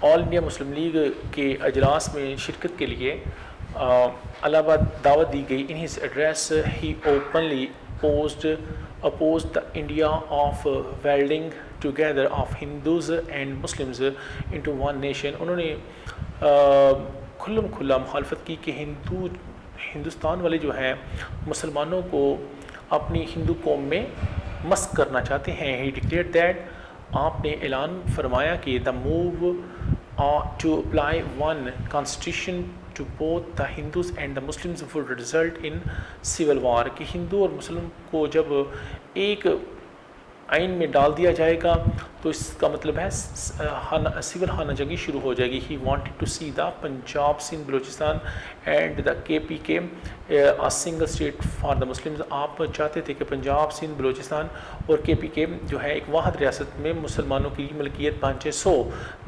ऑल इंडिया मुस्लिम लीग के अजलास में शिरकत के लिए इलाहाबाद दावत दी गई। In his address he openly opposed the India of welding together of Hindus and Muslims into one nation। उन्होंने खुल्लम खुल्ला मुखालफत की कि हिंदुस्तान वाले जो हैं मुसलमानों को अपनी हिंदू कौम में मस्क करना चाहते हैं। ही डिक्लेयर्ड दैट, आपने ऐलान फरमाया कि the move to apply one constitution to both the Hindus and the Muslims would result in civil war, कि हिंदू और मुस्लिम को जब एक आइन में डाल दिया जाएगा तो इसका मतलब है सिविल खाना जंगी शुरू हो जाएगी। He wanted to see the Punjab Sindh Balochistan and the KPK a single state for the Muslims. आप चाहते थे कि पंजाब सिंध बलूचिस्तान और KPK जो है एक वाहिद रियासत में मुसलमानों की मलकियत पहुँचे, so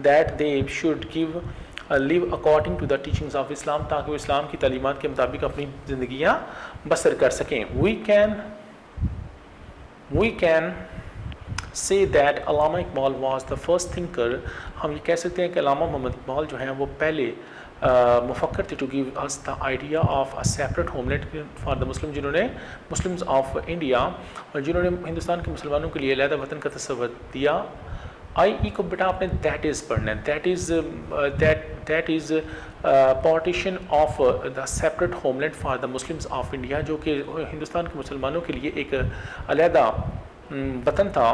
that they should give live according to the teachings of Islam, ताकि वो इस्लाम की तालीमात के मुताबिक अपनी ज़िंदगियाँ बसर कर सकें। We can say that Allama Iqbal was the first thinker, हम ये कह सकते हैं कि अलामा मोहम्मद इकबाल जो हैं वो पहले मुफक्कर थे to give us the idea of a separate homeland for the Muslim, जिन्होंने मुस्लिम्स ऑफ इंडिया, और जिन्होंने हिंदुस्तान के मुसलमानों के लिए अलहदा वतन का तस्वर दिया। आई को बेटा आपने दैट इज़ पढ़ना है, that is partition of the separate homeland for the Muslims of India, जो कि हिंदुस्तान के मुसलमानों के लिए एक अलहदा वतन था।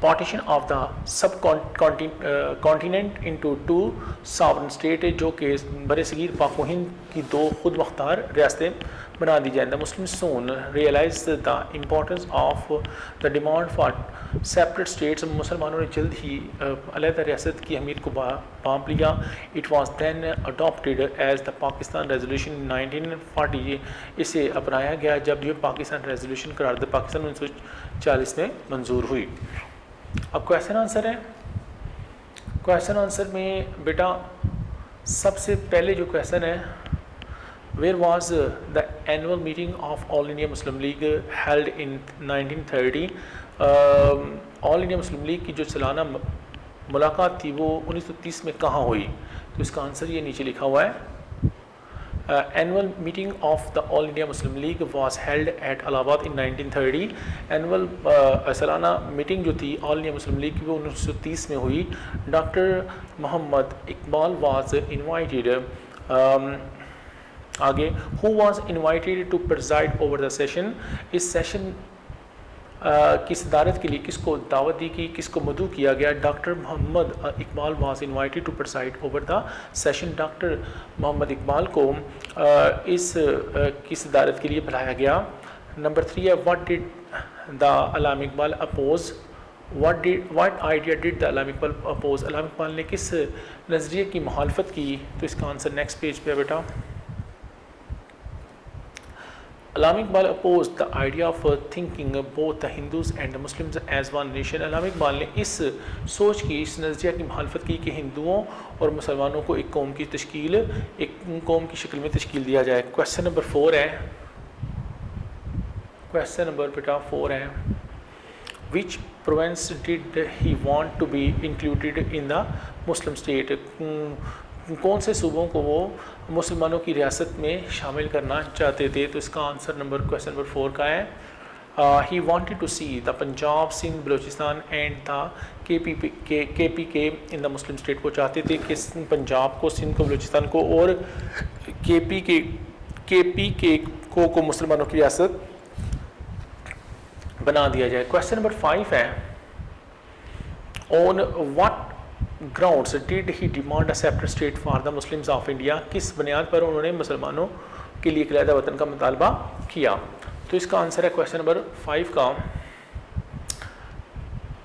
Partition of the sub continent into 2 sovereign state, जो कि बरसगीर पाक व हिंद की 2 खुद मुख्तार रियासतें बना दी जाए। The Muslim soon realize the importance of the demand for separate states, मुसलमानों ने जल्द ही अलहदा रियासत की अहमियत को भांप लिया। It was then adopted as the Pakistan resolution 1940, इसे अपनाया गया जब ये पाकिस्तान रेजोल्यूशन करारदाद पाकिस्तान 1940 में मंजूर हुई। अब क्वेश्चन आंसर है। क्वेश्चन आंसर में बेटा सबसे पहले जो क्वेश्चन है, where was the annual meeting of all India Muslim League held in 1930। All India Muslim League की जो सालाना मुलाकात थी वो 1930 में कहाँ हुई, तो इसका आंसर ये नीचे लिखा हुआ है। Annual meeting of the all India Muslim league was held at Allahabad in 1930। Annual सालाना मीटिंग जो थी ऑल इंडिया मुस्लिम लीग की वो 1930 में हुई। Doctor Mohammad Iqbal was invited, आगे who was invited to preside over the session, इस सेशन की सदारत के लिए किसको दावत दी गई, किसको मदऊ किया गया। Doctor Mohammad Iqbal was invited to preside over the session, doctor Mohammad Iqbal को इस की सदारत के लिए बुलाया गया। नंबर 3 है, what did the Allama Iqbal oppose, what idea did the Allama Iqbal oppose, Allama Iqbal ने किस नज़रिए की मुखालफत की, तो इसका आंसर नेक्स्ट पेज पे है बेटा। Allama Iqbal oppose the idea of thinking both the Hindus and the Muslims as one nation, Allama Iqbal ने इस सोच की, इस नज़रिया की मुखालफत की कि हिंदुओं और मुसलमानों को एक कौम की तश्कील, एक कौम की शक्ल में तश्कील दिया जाए। क्वेश्चन नंबर 4 है, क्वेश्चन नंबर बेटा 4 है, which province did he want to be included in the Muslim state, कौन से सूबों को वो मुसलमानों की रियासत में शामिल करना चाहते थे। तो इसका आंसर क्वेश्चन नंबर 4 का है, he wanted to see the Punjab, Sindh, Balochistan and the K in the Muslim state, को चाहते थे कि पंजाब को, सिंध को, बलूचिस्तान को और के को मुसलमानों की रियासत बना दिया जाए। क्वेश्चन नंबर 5 है, on what grounds did he demand a separate state for the Muslims of India, किस बुनियाद पर उन्होंने मुसलमानों के लिए अलहदा वतन का मुतालबा किया। तो इसका आंसर है क्वेश्चन नंबर 5 का,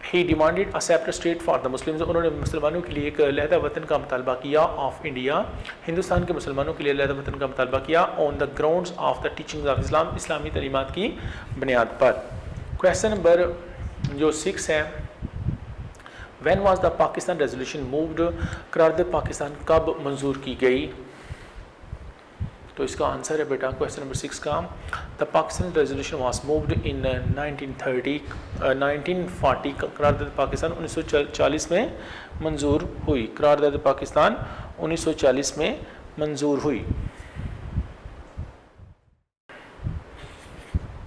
he demanded a separate state for the Muslims, उन्होंने मुसलमानों के लिए एक अलहदा वतन का मुतालबा किया, ऑफ इंडिया, हिंदुस्तान के मुसलमानों के लिए अलहदा वतन का मुतालबा किया, on the grounds of the teachings of Islam, इस्लामी तलीमात की बुनियाद पर। क्वेश्चन नंबर जो 6 है, when was the Pakistan resolution moved, करारदाद पाकिस्तान कब मंजूर की गई। तो इसका आंसर है बेटा क्वेश्चन नंबर 6 का, the Pakistan resolution was moved in 1940, करारदाद पाकिस्तान 1940 में मंजूर हुई, करारदाद पाकिस्तान 1940 में मंजूर हुई।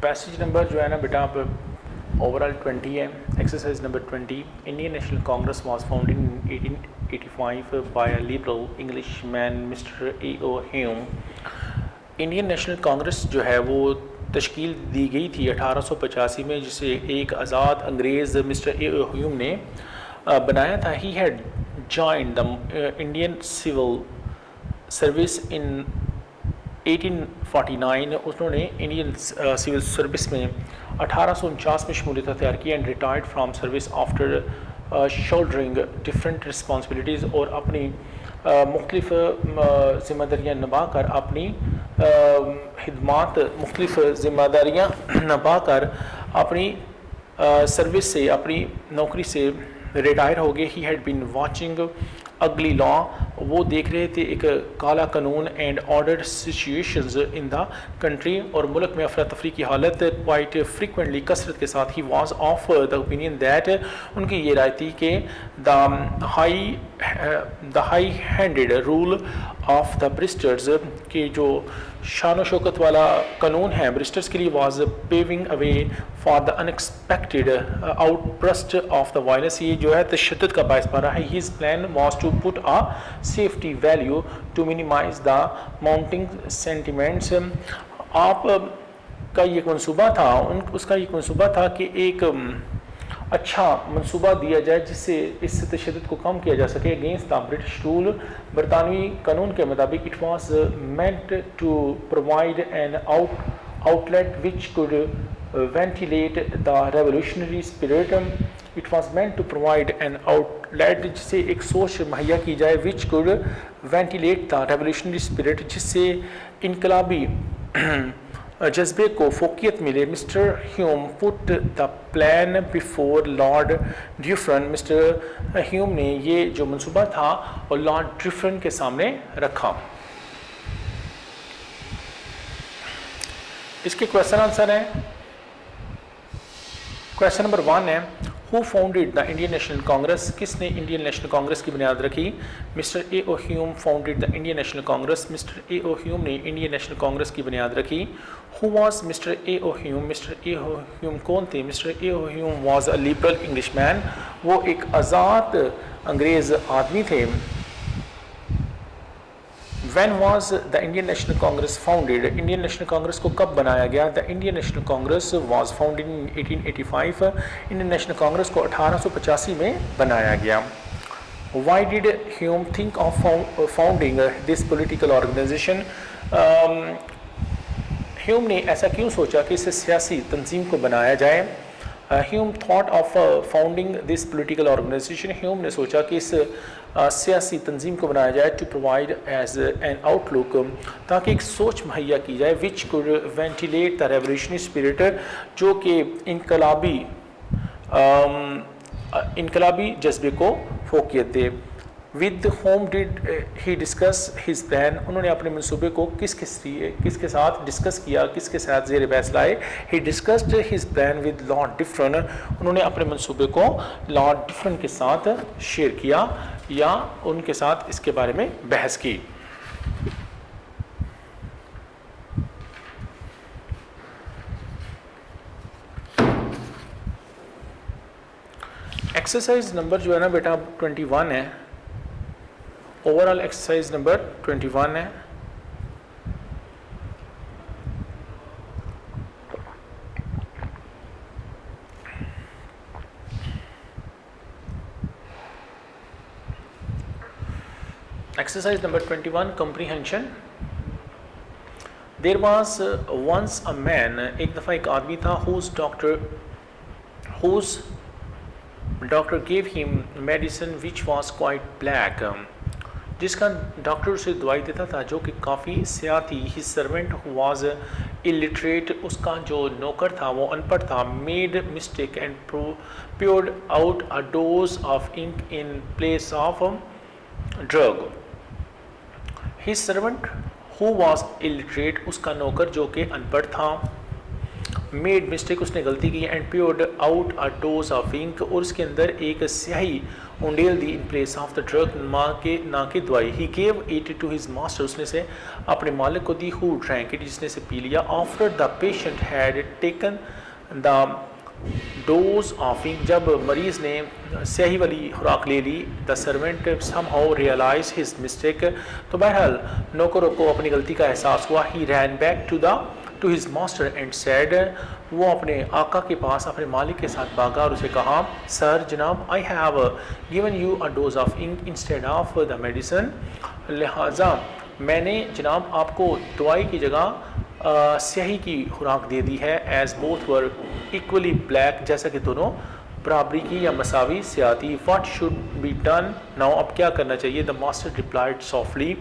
पैसेज नंबर जो है ना बेटा आप ओवरऑल 20 है। Exercise number 20, Indian National Congress was founded in 1885 by a liberal English man mister A.O. Hume. Indian National Congress जो है वो तश्कील दी गई थी 1885 में, जिसे एक आज़ाद अंग्रेज़ मिस्टर A.O. ह्यूम ने बनाया था। He had joined the Indian civil service in 1849, उन्होंने इंडियन सिविल सर्विस में 1849 में शमूलियत अख्तियार की, and retired from service after soldering different responsibilities, और अपनी मुख्तलिफ ज़िम्मेदारियाँ निभा कर, अपनी खिदमात मुख्तलिफ ज़िम्मेदारियाँ निभा कर अपनी सर्विस से, अपनी नौकरी से रिटायर हो गए। ही हैड बीन वाचिंग अगली लॉ, वो देख रहे थे एक काला कानून, and order situations in the country, और मुल्क में अफरा तफरी की हालत क्वाइट फ्रिक्वेंटली, कसरत के साथ। He was of the opinion that, उनकी ये राय थी कि the high handed rule of the ब्रिस्टर्स, के जो शान शौकत वाला कानून है ब्रिस्टर्स के लिए, was paving away for the unexpected outburst of the violence, ये जो है तशद्दुद का बायस बना है। His plan was to put a safety value to minimize the mounting sentiments. आप का ये मंसूबा था, उसका ये मंसूबा था कि एक अच्छा मंसूबा दिया जाए जिससे इस तशद्दुद को कम किया जा सके अगेंस्ट द ब्रिटिश रूल। बरतानवी कानून के मुताबिक it was meant to provide an outlet which could ventilate the revolutionary spirit. It was meant to provide an outlet, जिससे एक सोच मुहैया की जाए, which could ventilate the revolutionary spirit, जिससे इनकलाबी जज्बे को फोकियत मिले। Mister Hume put the plan before Lord Dufferin, mister Hume ने ये जो मंसूबा था और लॉर्ड ड्यूफ्रन के सामने रखा। इसके क्वेश्चन आंसर हैं। क्वेश्चन नंबर 1 है, who founded the Indian National Congress, किसने इंडियन नेशनल कांग्रेस की बुनियाद रखी। Mister A.O. Hume founded the Indian National Congress, mister A.O. Hume ने इंडियन नेशनल कांग्रेस की बुनियाद रखी। Who was mister A.O. Hume, mister A.O. Hume कौन थे। Mister A.O. Hume was a liberal English man, वो एक आज़ाद अंग्रेज़ आदमी थे। When was the Indian National Congress founded? Indian National Congress को कब बनाया गया। The Indian National Congress was founded in 1885, Indian National Congress को 1885 में बनाया गया। Why did Hume think of founding this political organization? Hume ने ऐसा क्यों सोचा कि इस सियासी तंजीम को बनाया जाए। Hume thought of founding this political organisation, Hume ने सोचा कि इस सियासी तंजीम को बनाया जाए to provide as an outlook, ताकि एक सोच मुहैया की जाए, which could ventilate the revolutionary spirit, जो कि इनकलाबी जज्बे को फोकियत दे। With whom did he discuss his plan, उन्होंने अपने मंसूबे को किसके साथ डिस्कस किया, किसके साथ ज़ेर बहस लाए। He discussed his plan with Lord Dufferin, उन्होंने अपने मंसूबे को लॉर्ड डिफरन के साथ शेयर किया या उनके साथ इसके बारे में बहस की। एक्सरसाइज नंबर जो है ना बेटा 21 है, ओवरऑल एक्सरसाइज नंबर 21 है। Exercise number 21 comprehension। There was once a man, एक दफ़ा एक आदमी था, whose doctor gave him medicine which was quite black, जिसका डॉक्टर उसे दवाई देता था जो कि काफ़ी स्याह थी। हिज सर्वेंट वॉज इलिटरेट, उसका जो नौकर था वो अनपढ़ था। Made mistake and poured out a dose of ink in place of drug. His servant who was illiterate, उसका नौकर जो कि अनपढ़ था। मेड मिस्टेक, उसने गलती की। And poured out a dose of ink, और उसके अंदर एक स्याही उंडेल दी in place of the drug, ना के दवाई। He gave it to his master, उसने से अपने मालिक को दी। हु ड्रैंक इट, जिसने से पी लिया। After the patient had taken the dose of ink, जब मरीज़ ने स्याही वाली खुराक ले ली। The servant somehow realise his mistake, तो बहरहाल नौकरों को अपनी गलती का एहसास हुआ। He ran back to his master and said, वो अपने आका के पास अपने मालिक के साथ भागा और उसे कहा, सर जनाब, I have given you a dose of ink instead of the medicine, लिहाजा मैंने जनाब आपको दवाई की जगह स्याही की खुराक दे दी है। As both were equally black, जैसा कि दोनों बराबरी की या मसावी स्याह थी। What should be done now, अब क्या करना चाहिए। The master replied softly,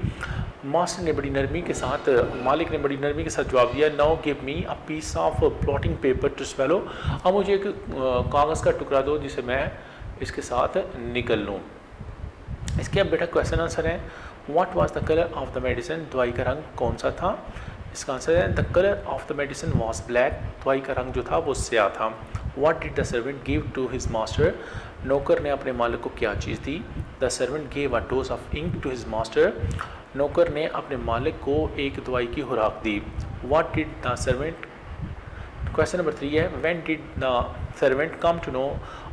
master ने बड़ी नरमी के साथ, मालिक ने बड़ी नरमी के साथ जवाब दिया। Now give me a piece of plotting paper to swallow, अब मुझे एक कागज़ का टुकड़ा दो जिसे मैं इसके साथ निकल लूँ। इसके अब बेटा क्वेश्चन आंसर है, what was the colour of the medicine, दवाई का रंग कौन सा था। इसका आंसर है the colour of the medicine was black, दवाई का रंग जो था वो स्याह था। What did the servant give to his master, नौकर ने अपने मालिक को क्या चीज़ दी। The servant gave a dose of ink to his master, नौकर ने अपने मालिक को एक दवाई की खुराक दी। What did the servant, question number 3 है, when did the servant come to know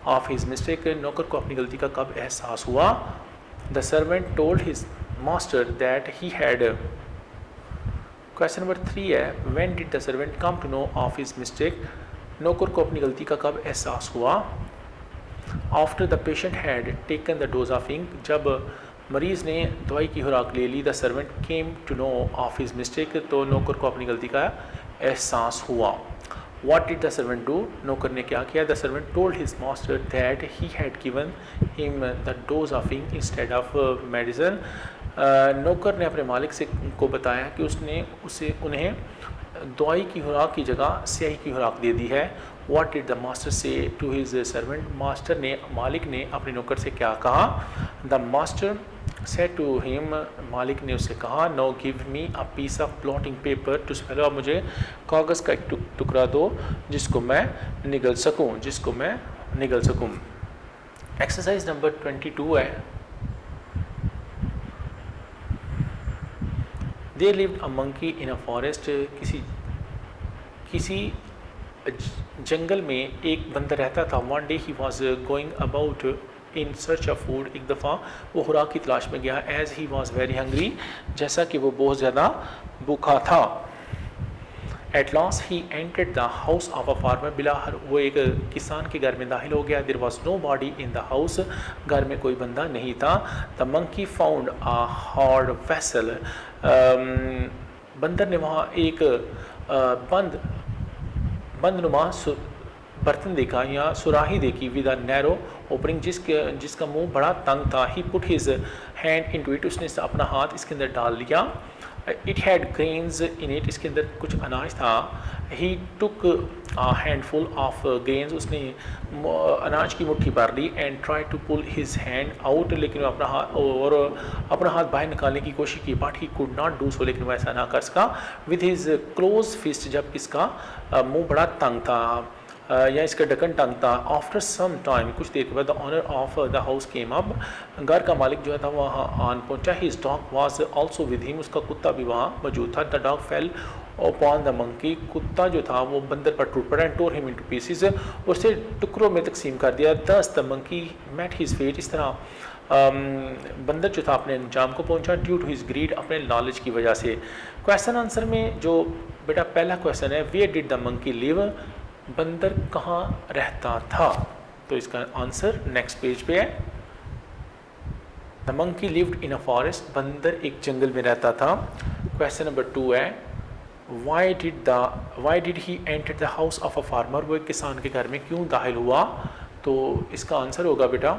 of his mistake, नौकर को अपनी गलती का कब एहसास हुआ। The servant told his master that he had, question number 3 है, when did the servant come to know of his mistake, नौकर को अपनी गलती का कब एहसास हुआ। After the patient had taken the dose of ink, जब मरीज़ ने दवाई की खुराक ले ली। The servant came to know of his mistake, तो नौकर को अपनी गलती का एहसास हुआ। What did the servant do, नौकर ने क्या किया। The servant told his master that he had given him the dose of ink instead of medicine, नौकर ने अपने मालिक से को बताया कि उसने उन्हें दवाई की खुराक की जगह स्याही की खुराक दे दी है। What did the master say to his servant, मालिक ने अपने नौकर से क्या कहा। The master said to him, मालिक ने उससे कहा, no give me a piece of plotting paper to swallow, अब मुझे कागज़ का एक टुकड़ा दो जिसको मैं निगल सकूं। एक्सरसाइज नंबर 22 है। There lived a monkey in a forest, किसी जंगल में एक बंदर रहता था। One day he was going about in search of food, एक दफ़ा वो खुराक की तलाश में गया। As he was very hungry, जैसा कि वो बहुत ज़्यादा भूखा था। At last he entered the house of a farmer, बिलाहर वो एक किसान के घर में दाखिल हो गया। There was know body in the house, घर में कोई बंदा नहीं था। The monkey found a hard vessel, बंदर ने वहाँ एक बर्तन देखा या सुराही देखी विद अ नैरो ओपनिंग, जिसका मुंह बड़ा तंग था। He put his hand into it, उसने अपना हाथ इसके अंदर डाल लिया। It had grains in it, इसके अंदर कुछ अनाज था। He took handful of grains, उसने अनाज की मुट्ठी भर ली। And try to pull his hand out, लेकिन अपना हाथ बाहर निकालने की कोशिश की। But he could not do so, लेकिन वह ऐसा ना कर सका। विद हिज क्लोज फिस्ट, जब इसका मुंह बड़ा तंग था या इसका ढक्कन तंग था। आफ्टर सम टाइम, कुछ देर के बाद, the owner of the house came up, घर का मालिक जो था वहाँ आन पहुँचा। His dog was also with him, उसका कुत्ता भी वहाँ मौजूद था। The dog fell upon the monkey, कुत्ता जो था वो बंदर पर टूट पड़ा। And tore him into pieces, उसे टुकड़ों में तकसीम कर दिया। Thus the monkey met his fate, इस तरह बंदर जो था अपने अंजाम को पहुंचा। ड्यू टू हिज ग्रीड, अपने नॉलेज की वजह से। क्वेश्चन आंसर में जो बेटा पहला क्वेश्चन है, where did the monkey live, बंदर कहाँ रहता था, तो इसका आंसर नेक्स्ट पेज पे है। The monkey lived in a forest, बंदर एक जंगल में रहता था। क्वेश्चन नंबर 2 है, why did he enter the house of a farmer, वो एक किसान के घर में क्यों दाखिल हुआ, तो इसका आंसर होगा बेटा,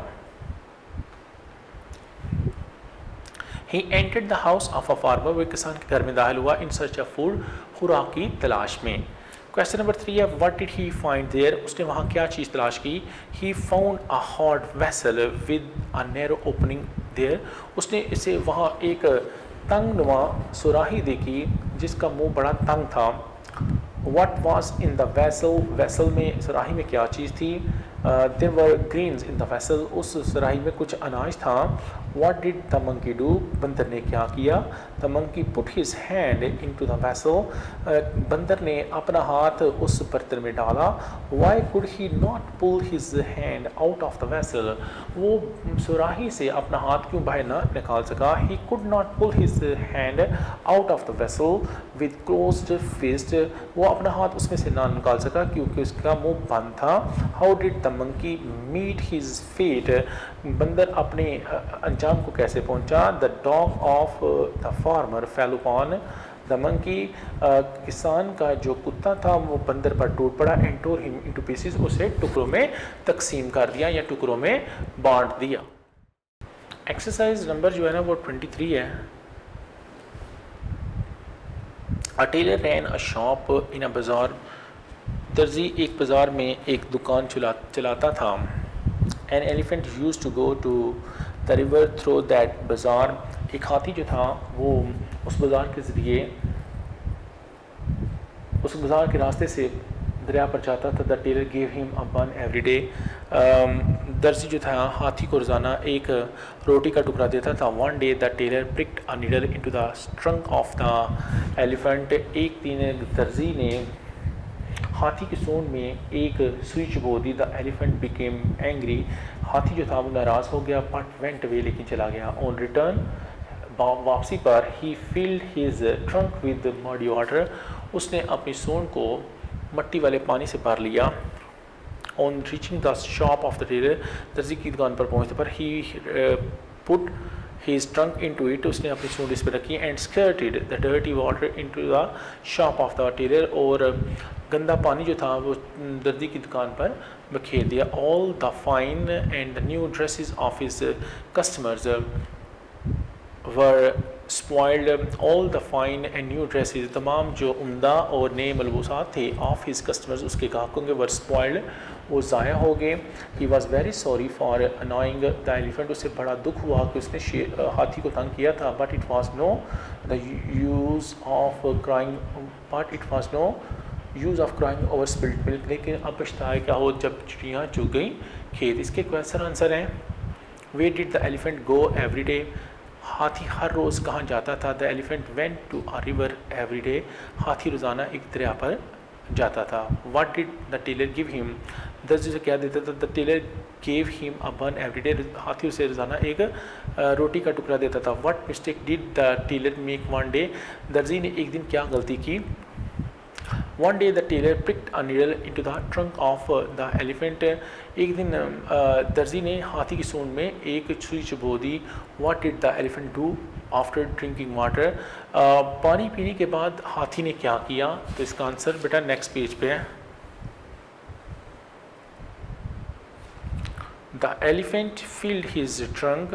ही entered the house of a farmer, वो एक किसान के घर में दाखिल हुआ। इन सर्च ऑफ फूड, खुराक की तलाश में। क्वेश्चन नंबर 3 है, what did he find there, उसने वहाँ क्या चीज़ तलाश की। He found a hot vessel with a narrow opening there, उसने इसे वहाँ एक तंगनुमा सुराही देखी जिसका मुंह बड़ा तंग था। What was in the vessel, vessel में सुराही में क्या चीज़ थी। There were grains in the vessel, उस सुराही में कुछ अनाज था। What did the monkey do, बंदर ने क्या किया। The monkey put his hand into the vessel, बंदर ने अपना हाथ उस बर्तन में डाला। Why could he not pull his hand out of the vessel, वो सुराही से अपना हाथ क्यों बाहर ना निकाल सका। He could not pull his hand out of the vessel with closed fist, वो अपना हाथ उसमें से ना निकाल सका क्योंकि उसका मुंह बंद था। How did the monkey meet his fate, बंदर अपने अंजाम को कैसे पहुंचा। The dog of the farmer fell upon the monkey, किसान का जो कुत्ता था वो बंदर पर टूट पड़ा। And tore him into pieces, उसे टुकड़ों में तकसीम कर दिया या टुकड़ों में बांट दिया। एक्सरसाइज नंबर जो है ना वो 23 है। A tailor rain a shop in अ बाज़ार, दर्जी एक बाज़ार में एक दुकान चलाता था। An elephant use to go to the river through that बाज़ार, एक हाथी जो था वो उस बाज़ार के ज़रिए उस बाज़ार के रास्ते से दरिया पर जाता था। The tailor gave him a bun every day, दर्जी जो था हाथी को रोज़ाना एक रोटी का टुकड़ा देता था। One day the tailor pricked a needle into the trunk of the elephant, एक दिन दर्जी ने हाथी की सूंड में एक सुई चुभो दी। द एलिफेंट बिकेम एंग्री, हाथी जो था वो नाराज़ हो गया। बट वेंट अवे, लेकिन चला गया। ऑन रिटर्न, वापसी पर, he filled his trunk with muddy water, उसने अपनी सूंड को मट्टी वाले पानी से भर लिया। On reaching the shop of the tailor, दर्जी की दुकान पर पहुँचने पर, he put his trunk into it, उसने अपनी सूंड इस पर रखी। And squirted the dirty water into the shop of the tailor, और गंदा पानी जो था वो दर्जी की दुकान पर बखेर दिया। All the fine and the new dresses of his customers were spoiled, all the fine and new dresses, तमाम जो उम्दा और नए मलबूसात थे, ऑफ हिज कस्टमर्स, उसके ग्राहकों के, वर स्पॉइल्ड, वो ज़ाया हो गए। He was very sorry for annoying the elephant, उससे बड़ा दुख हुआ कि उसने हाथी को तंग किया था। But it was no use of crying over spilled milk, लेकिन अब पछताया क्या हो जब चिड़ियाँ चुग गई खेत। इसके क्वेश्चन आंसर हैं, where did the elephant go every day, हाथी हर रोज़ कहाँ जाता था। The elephant went to a river every day, हाथी रोज़ाना एक दरिया पर जाता था। What did the tailor give him, दर्जी से क्या देता था। The tailor gave him a bun every day, हाथी उसे रोज़ाना एक रोटी का टुकड़ा देता था। What mistake did the tailor make one day, दर्जी ने एक दिन क्या गलती की। One day the tailor picked a needle into the trunk of the elephant, एक दिन दर्जी ने हाथी की सूंड में एक सुई चुभो दी। What did the elephant do after drinking water, पानी पीने के बाद हाथी ने क्या किया। तो इसका आंसर बेटा नेक्स्ट पेज पे है। The elephant field his trunk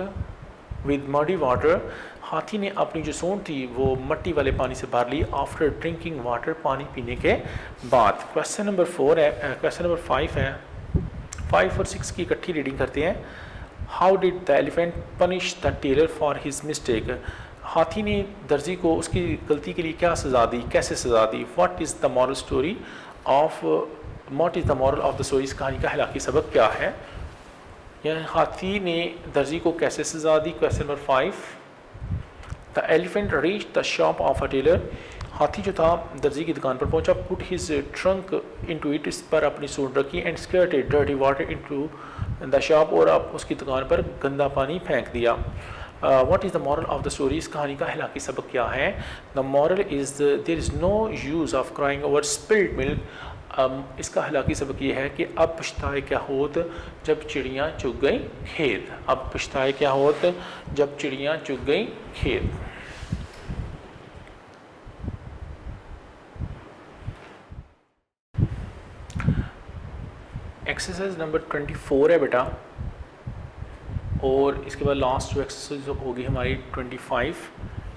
with muddy water, हाथी ने अपनी जो सूंड थी वो मट्टी वाले पानी से भर ली आफ्टर ड्रिंकिंग वाटर, पानी पीने के बाद। क्वेश्चन नंबर 4 है, क्वेश्चन नंबर 5 है, 5 और 6 की इकट्ठी रीडिंग करते हैं। How did the elephant punish the tailor for his mistake, हाथी ने दर्जी को उसकी गलती के लिए क्या सज़ा दी, कैसे सज़ा दी। What is the moral story of, what is the moral of the story, इस कहानी का अखलाकी सबक क्या है, या हाथी ने दर्जी को कैसे सज़ा दी। Question number 5, the elephant reach the shop of a tailor, हाथी जो था दर्जी की दुकान पर पहुंचा। Put his trunk into it, इस पर अपनी सूंड रखी। And squirted dirty water into the shop, और अब उसकी दुकान पर गंदा पानी फेंक दिया। What is the moral of the story, इस कहानी का अखलाकी सबक क्या है। The moral is there is no use of crying over spilled milk, इसका अखलाकी सबक ये है कि अब पछताए क्या होत जब चिड़ियाँ चुग गई खेत, अब पछताए क्या होत जब चिड़ियाँ चुग गई खेत। एक्सरसाइज नंबर 24 है बेटा, और इसके बाद लास्ट जो एक्सरसाइज होगी हमारी 25।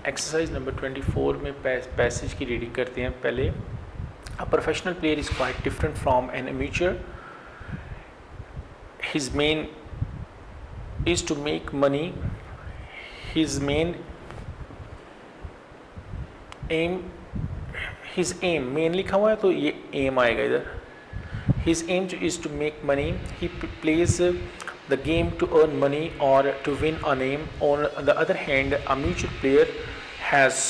एक्सरसाइज नंबर 24 में पैसेज की रीडिंग करते हैं पहले। A professional player is quite different from an amateur, his main is to make money, his main aim, his aim, main लिखा हुआ है तो ये एम आएगा इधर। His aim is to make money. He plays the game to earn money or to win a name. On the other hand, a mutual player has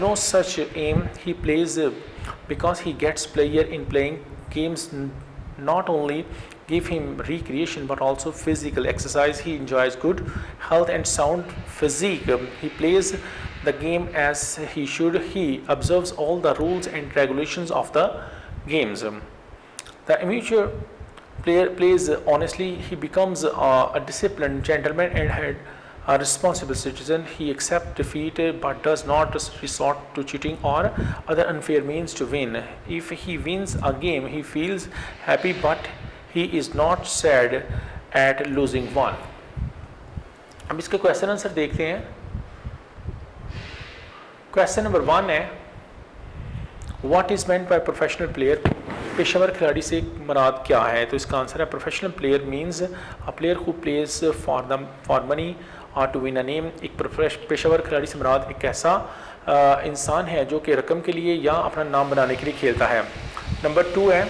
no such aim. He plays because he gets pleasure in playing games. Not only give him recreation but also physical exercise. He enjoys good health and sound physique. He plays the game as he should. He observes all the rules and regulations of the games. The amateur player plays honestly. He becomes a disciplined gentleman and a responsible citizen. He accepts defeat but does not resort to cheating or other unfair means to win. If he wins a game, he feels happy, but he is not sad at losing one. अब इसके question answer देखते हैं। Question number 1 है, what is meant by professional player, पेशेवर खिलाड़ी से मुराद क्या है। तो इसका आंसर है professional player means a player who plays for money और टू विन अ नेम। एक पेशेवर खिलाड़ी से मुराद एक ऐसा इंसान है जो कि रकम के लिए या अपना नाम बनाने के लिए खेलता है। नंबर 2 है,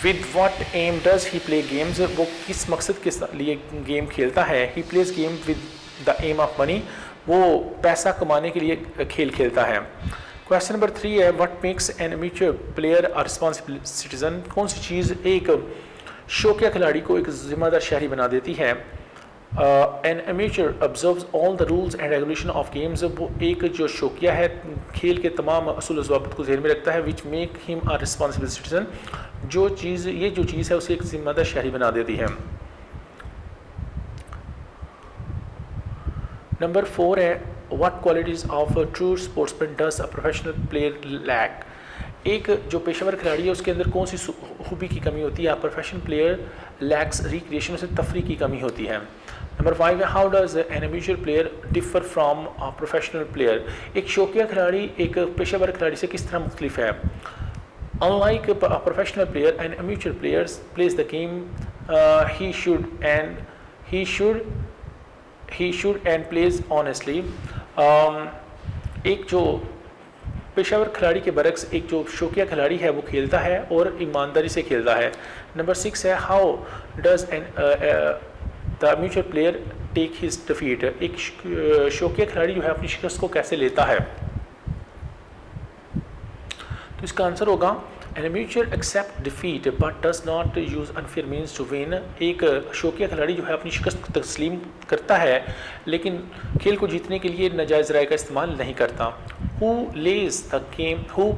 with what aim does he play games, वो किस मकसद के लिए गेम खेलता है। He plays game with the aim of money, वो पैसा कमाने के लिए खेल खेलता है। क्वेश्चन नंबर 3 है, what makes an amateur player a responsible citizen, कौन सी चीज़ एक शौकिया खिलाड़ी को एक जिम्मेदार शहरी बना देती है। N amateur observes all the rules and regulation of games, वो एक जो शौकिया है खेल के तमाम असूल ज़वाबित को ज़हन में रखता है। Which make him a responsible citizen, जो चीज़ है उसे एक जिम्मेदार शहरी बना देती है। नंबर 4 है, what qualities of a true sportsman does a professional player lack, एक जो पेशेवर खिलाड़ी है उसके अंदर कौन सी खूबी की कमी होती है। प्रोफेशनल प्लेयर लैक्स रिक्रिएशन, उसे तफरी की कमी होती है। नंबर 5 है, how does N amateur player differ from a professional player, एक शौकिया खिलाड़ी एक पेशेवर खिलाड़ी से किस तरह मुख्तलिफ है। Unlike a professional player N amateur players pledge the game, he should and plays honestly. एक जो पेशेवर खिलाड़ी के बरक्स एक जो शौकिया खिलाड़ी है वो खेलता है और ईमानदारी से खेलता है। नंबर 6 है, how does an the amateur player take his defeat, एक शौकिया खिलाड़ी जो है अपनी शिकस्त को कैसे लेता है। तो इसका आंसर होगा an amateur accept defeat but does not use unfair means to win, एक शौकिया खिलाड़ी जो है अपनी शिकस्त को तस्लीम करता है लेकिन खेल को जीतने के लिए नाजायज़ राय का इस्तेमाल नहीं करता। Who Lay's the game, who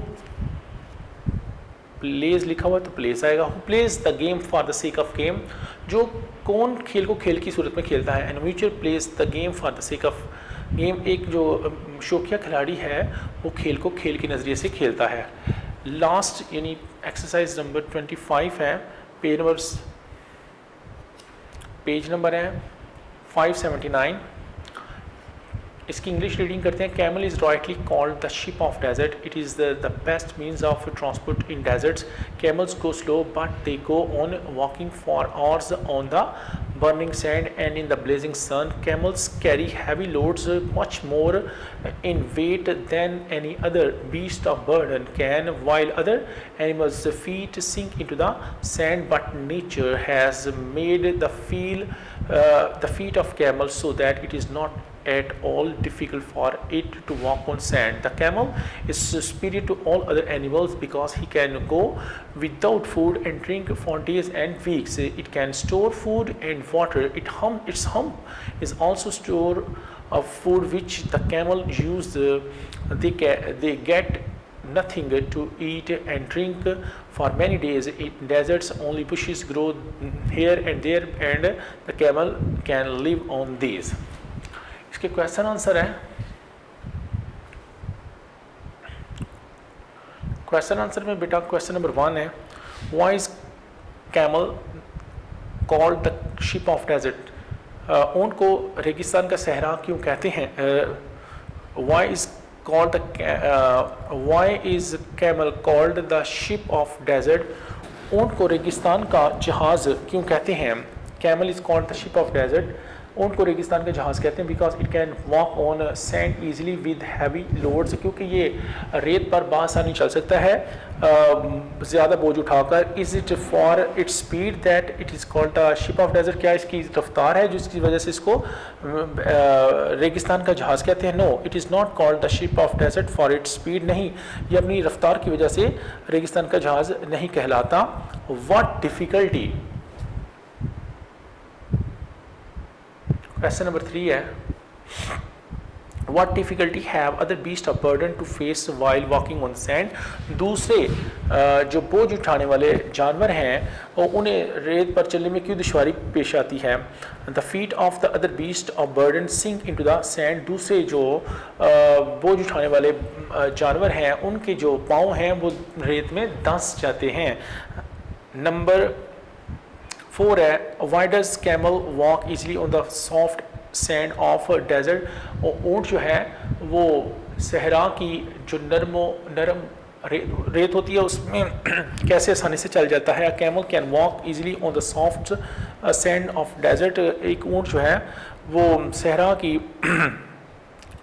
plays लिखा हुआ तो प्लेस आएगा। Who plays the game for the sake of game, जो कौन खेल को खेल की सूरत में खेलता है। An amateur plays the game for the sake of game, एक जो शौकिया खिलाड़ी है वो खेल को खेल के नज़रिए से खेलता है। लास्ट यानी एक्सरसाइज नंबर 25 है, पेज नंबर पेज नंबर है 579। इसकी इंग्लिश रीडिंग करते हैं। Camel is rightly called the ship of desert, it is the best means of transport in deserts. Camels go slow but they go on walking for hours on the burning sand and in the blazing sun. Camels carry heavy loads, much more in weight than any other beast of burden can, while other animals' feet sink into the sand, but nature has made the feet of camels so that it is not at all difficult for it to walk on sand. The camel is superior to all other animals because he can go without food and drink for days and weeks. It can store food and water. Its hump is also store of food which the camel use. They get nothing to eat and drink for many days. In deserts only bushes grow here and there, and the camel can live on these. इसके question answer है। Question answer में बेटा question number 1 है, why is camel called the ship of desert? ऊंट को रेगिस्तान का सहरा क्यों कहते हैं? Why is camel called the ship of desert? ऊंट को रेगिस्तान का जहाज क्यों कहते हैं? Camel is called the ship of desert, ऊंट को रेगिस्तान का जहाज़ कहते हैं because it can walk on sand easily with heavy loads, क्योंकि ये रेत पर बासानी चल सकता है ज़्यादा बोझ उठाकर। Is it for its speed that it is called the ship of desert? क्या इसकी रफ्तार है जिसकी वजह से इसको रेगिस्तान का जहाज़ कहते हैं? No, it is not called the ship of desert for its speed. नहीं, ये अपनी रफ्तार की वजह से रेगिस्तान का जहाज़ नहीं कहलाता। What difficulty? क्वेश्चन नंबर 3 है, What difficulty have other beasts of burden to face while walking on sand? दूसरे जो बोझ उठाने वाले जानवर हैं उन्हें रेत पर चलने में क्यों दुश्वारी पेश आती है? The feet of the other beasts of burden sink into the sand. दूसरे जो बोझ उठाने वाले जानवर हैं उनके जो पाँव हैं वो रेत में धंस जाते हैं। नंबर 4 है, Why does camel walk easily on the soft sand of desert? और ऊँट जो है वो सहरा की जो नरम रेत होती है उसमें कैसे आसानी से चल जाता है? Camel can walk easily on the soft sand of desert. एक ऊँट जो है वो सहरा की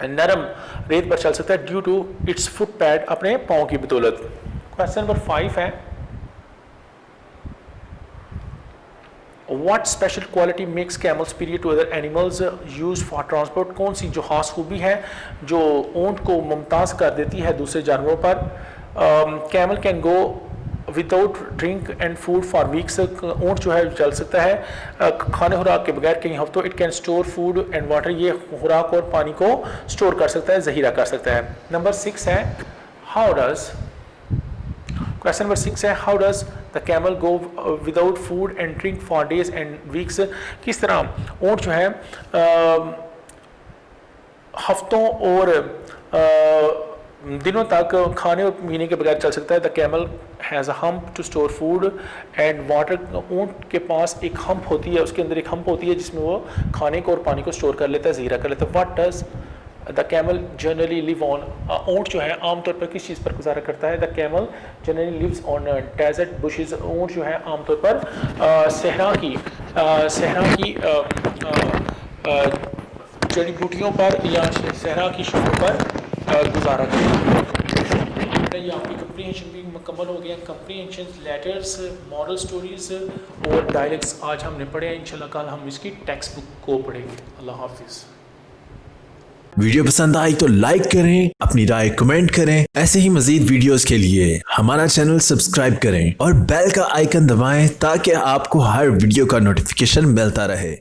नरम रेत पर चल सकता है due to its foot pad, अपने पाँव की बदौलत। क्वेश्चन नंबर 5 है, What special quality makes camel superior to other animals used for transport? कौन सी जो खास खूबी है जो ऊँट को मुमताज़ कर देती है दूसरे जानवरों पर? Camel can go without drink and food for weeks. ऊँट जो है चल सकता है खाने खुराक के बगैर कई हफ्तों। It can store food and water, ये खुराक और पानी को स्टोर कर सकता है, ज़हीरा कर सकता है। नंबर 6 है, हाउ डज क्वेश्चन नंबर 6 है, how does the camel go without food and drink for days and weeks? किस तरह ऊँट जो है हफ्तों और दिनों तक खाने और पीने के बगैर चल सकता है? The camel has a hump to store food and water. ऊँट के पास एक हम्प होती है, उसके अंदर एक हम्प होती है जिसमें वो खाने को और पानी को स्टोर कर लेता है, ज़हीरा कर लेता है। What does the camel generally live on? ऊँट जो है आमतौर पर किस चीज़ पर गुजारा करता है? The camel generally lives on desert bushes. ऊँट जो है आमतौर पर सहरा की जड़ी बूटियों पर या सहरा की शोरों पर गुजारा करता है। ये आपकी कंप्रीहेंशन भी मुकम्मल हो गया। कंप्रीहेंशन, लेटर्स, मॉरल स्टोरीज और डायलॉग्स आज हमने पढ़े हैं। इंशाल्लाह कल हम इसकी टेक्स्ट बुक को पढ़ेंगे। अल्लाह हाफिज़। वीडियो पसंद आई तो लाइक करें, अपनी राय कमेंट करें। ऐसे ही मजीद वीडियोस के लिए हमारा चैनल सब्सक्राइब करें और बेल का आइकन दबाएं ताकि आपको हर वीडियो का नोटिफिकेशन मिलता रहे।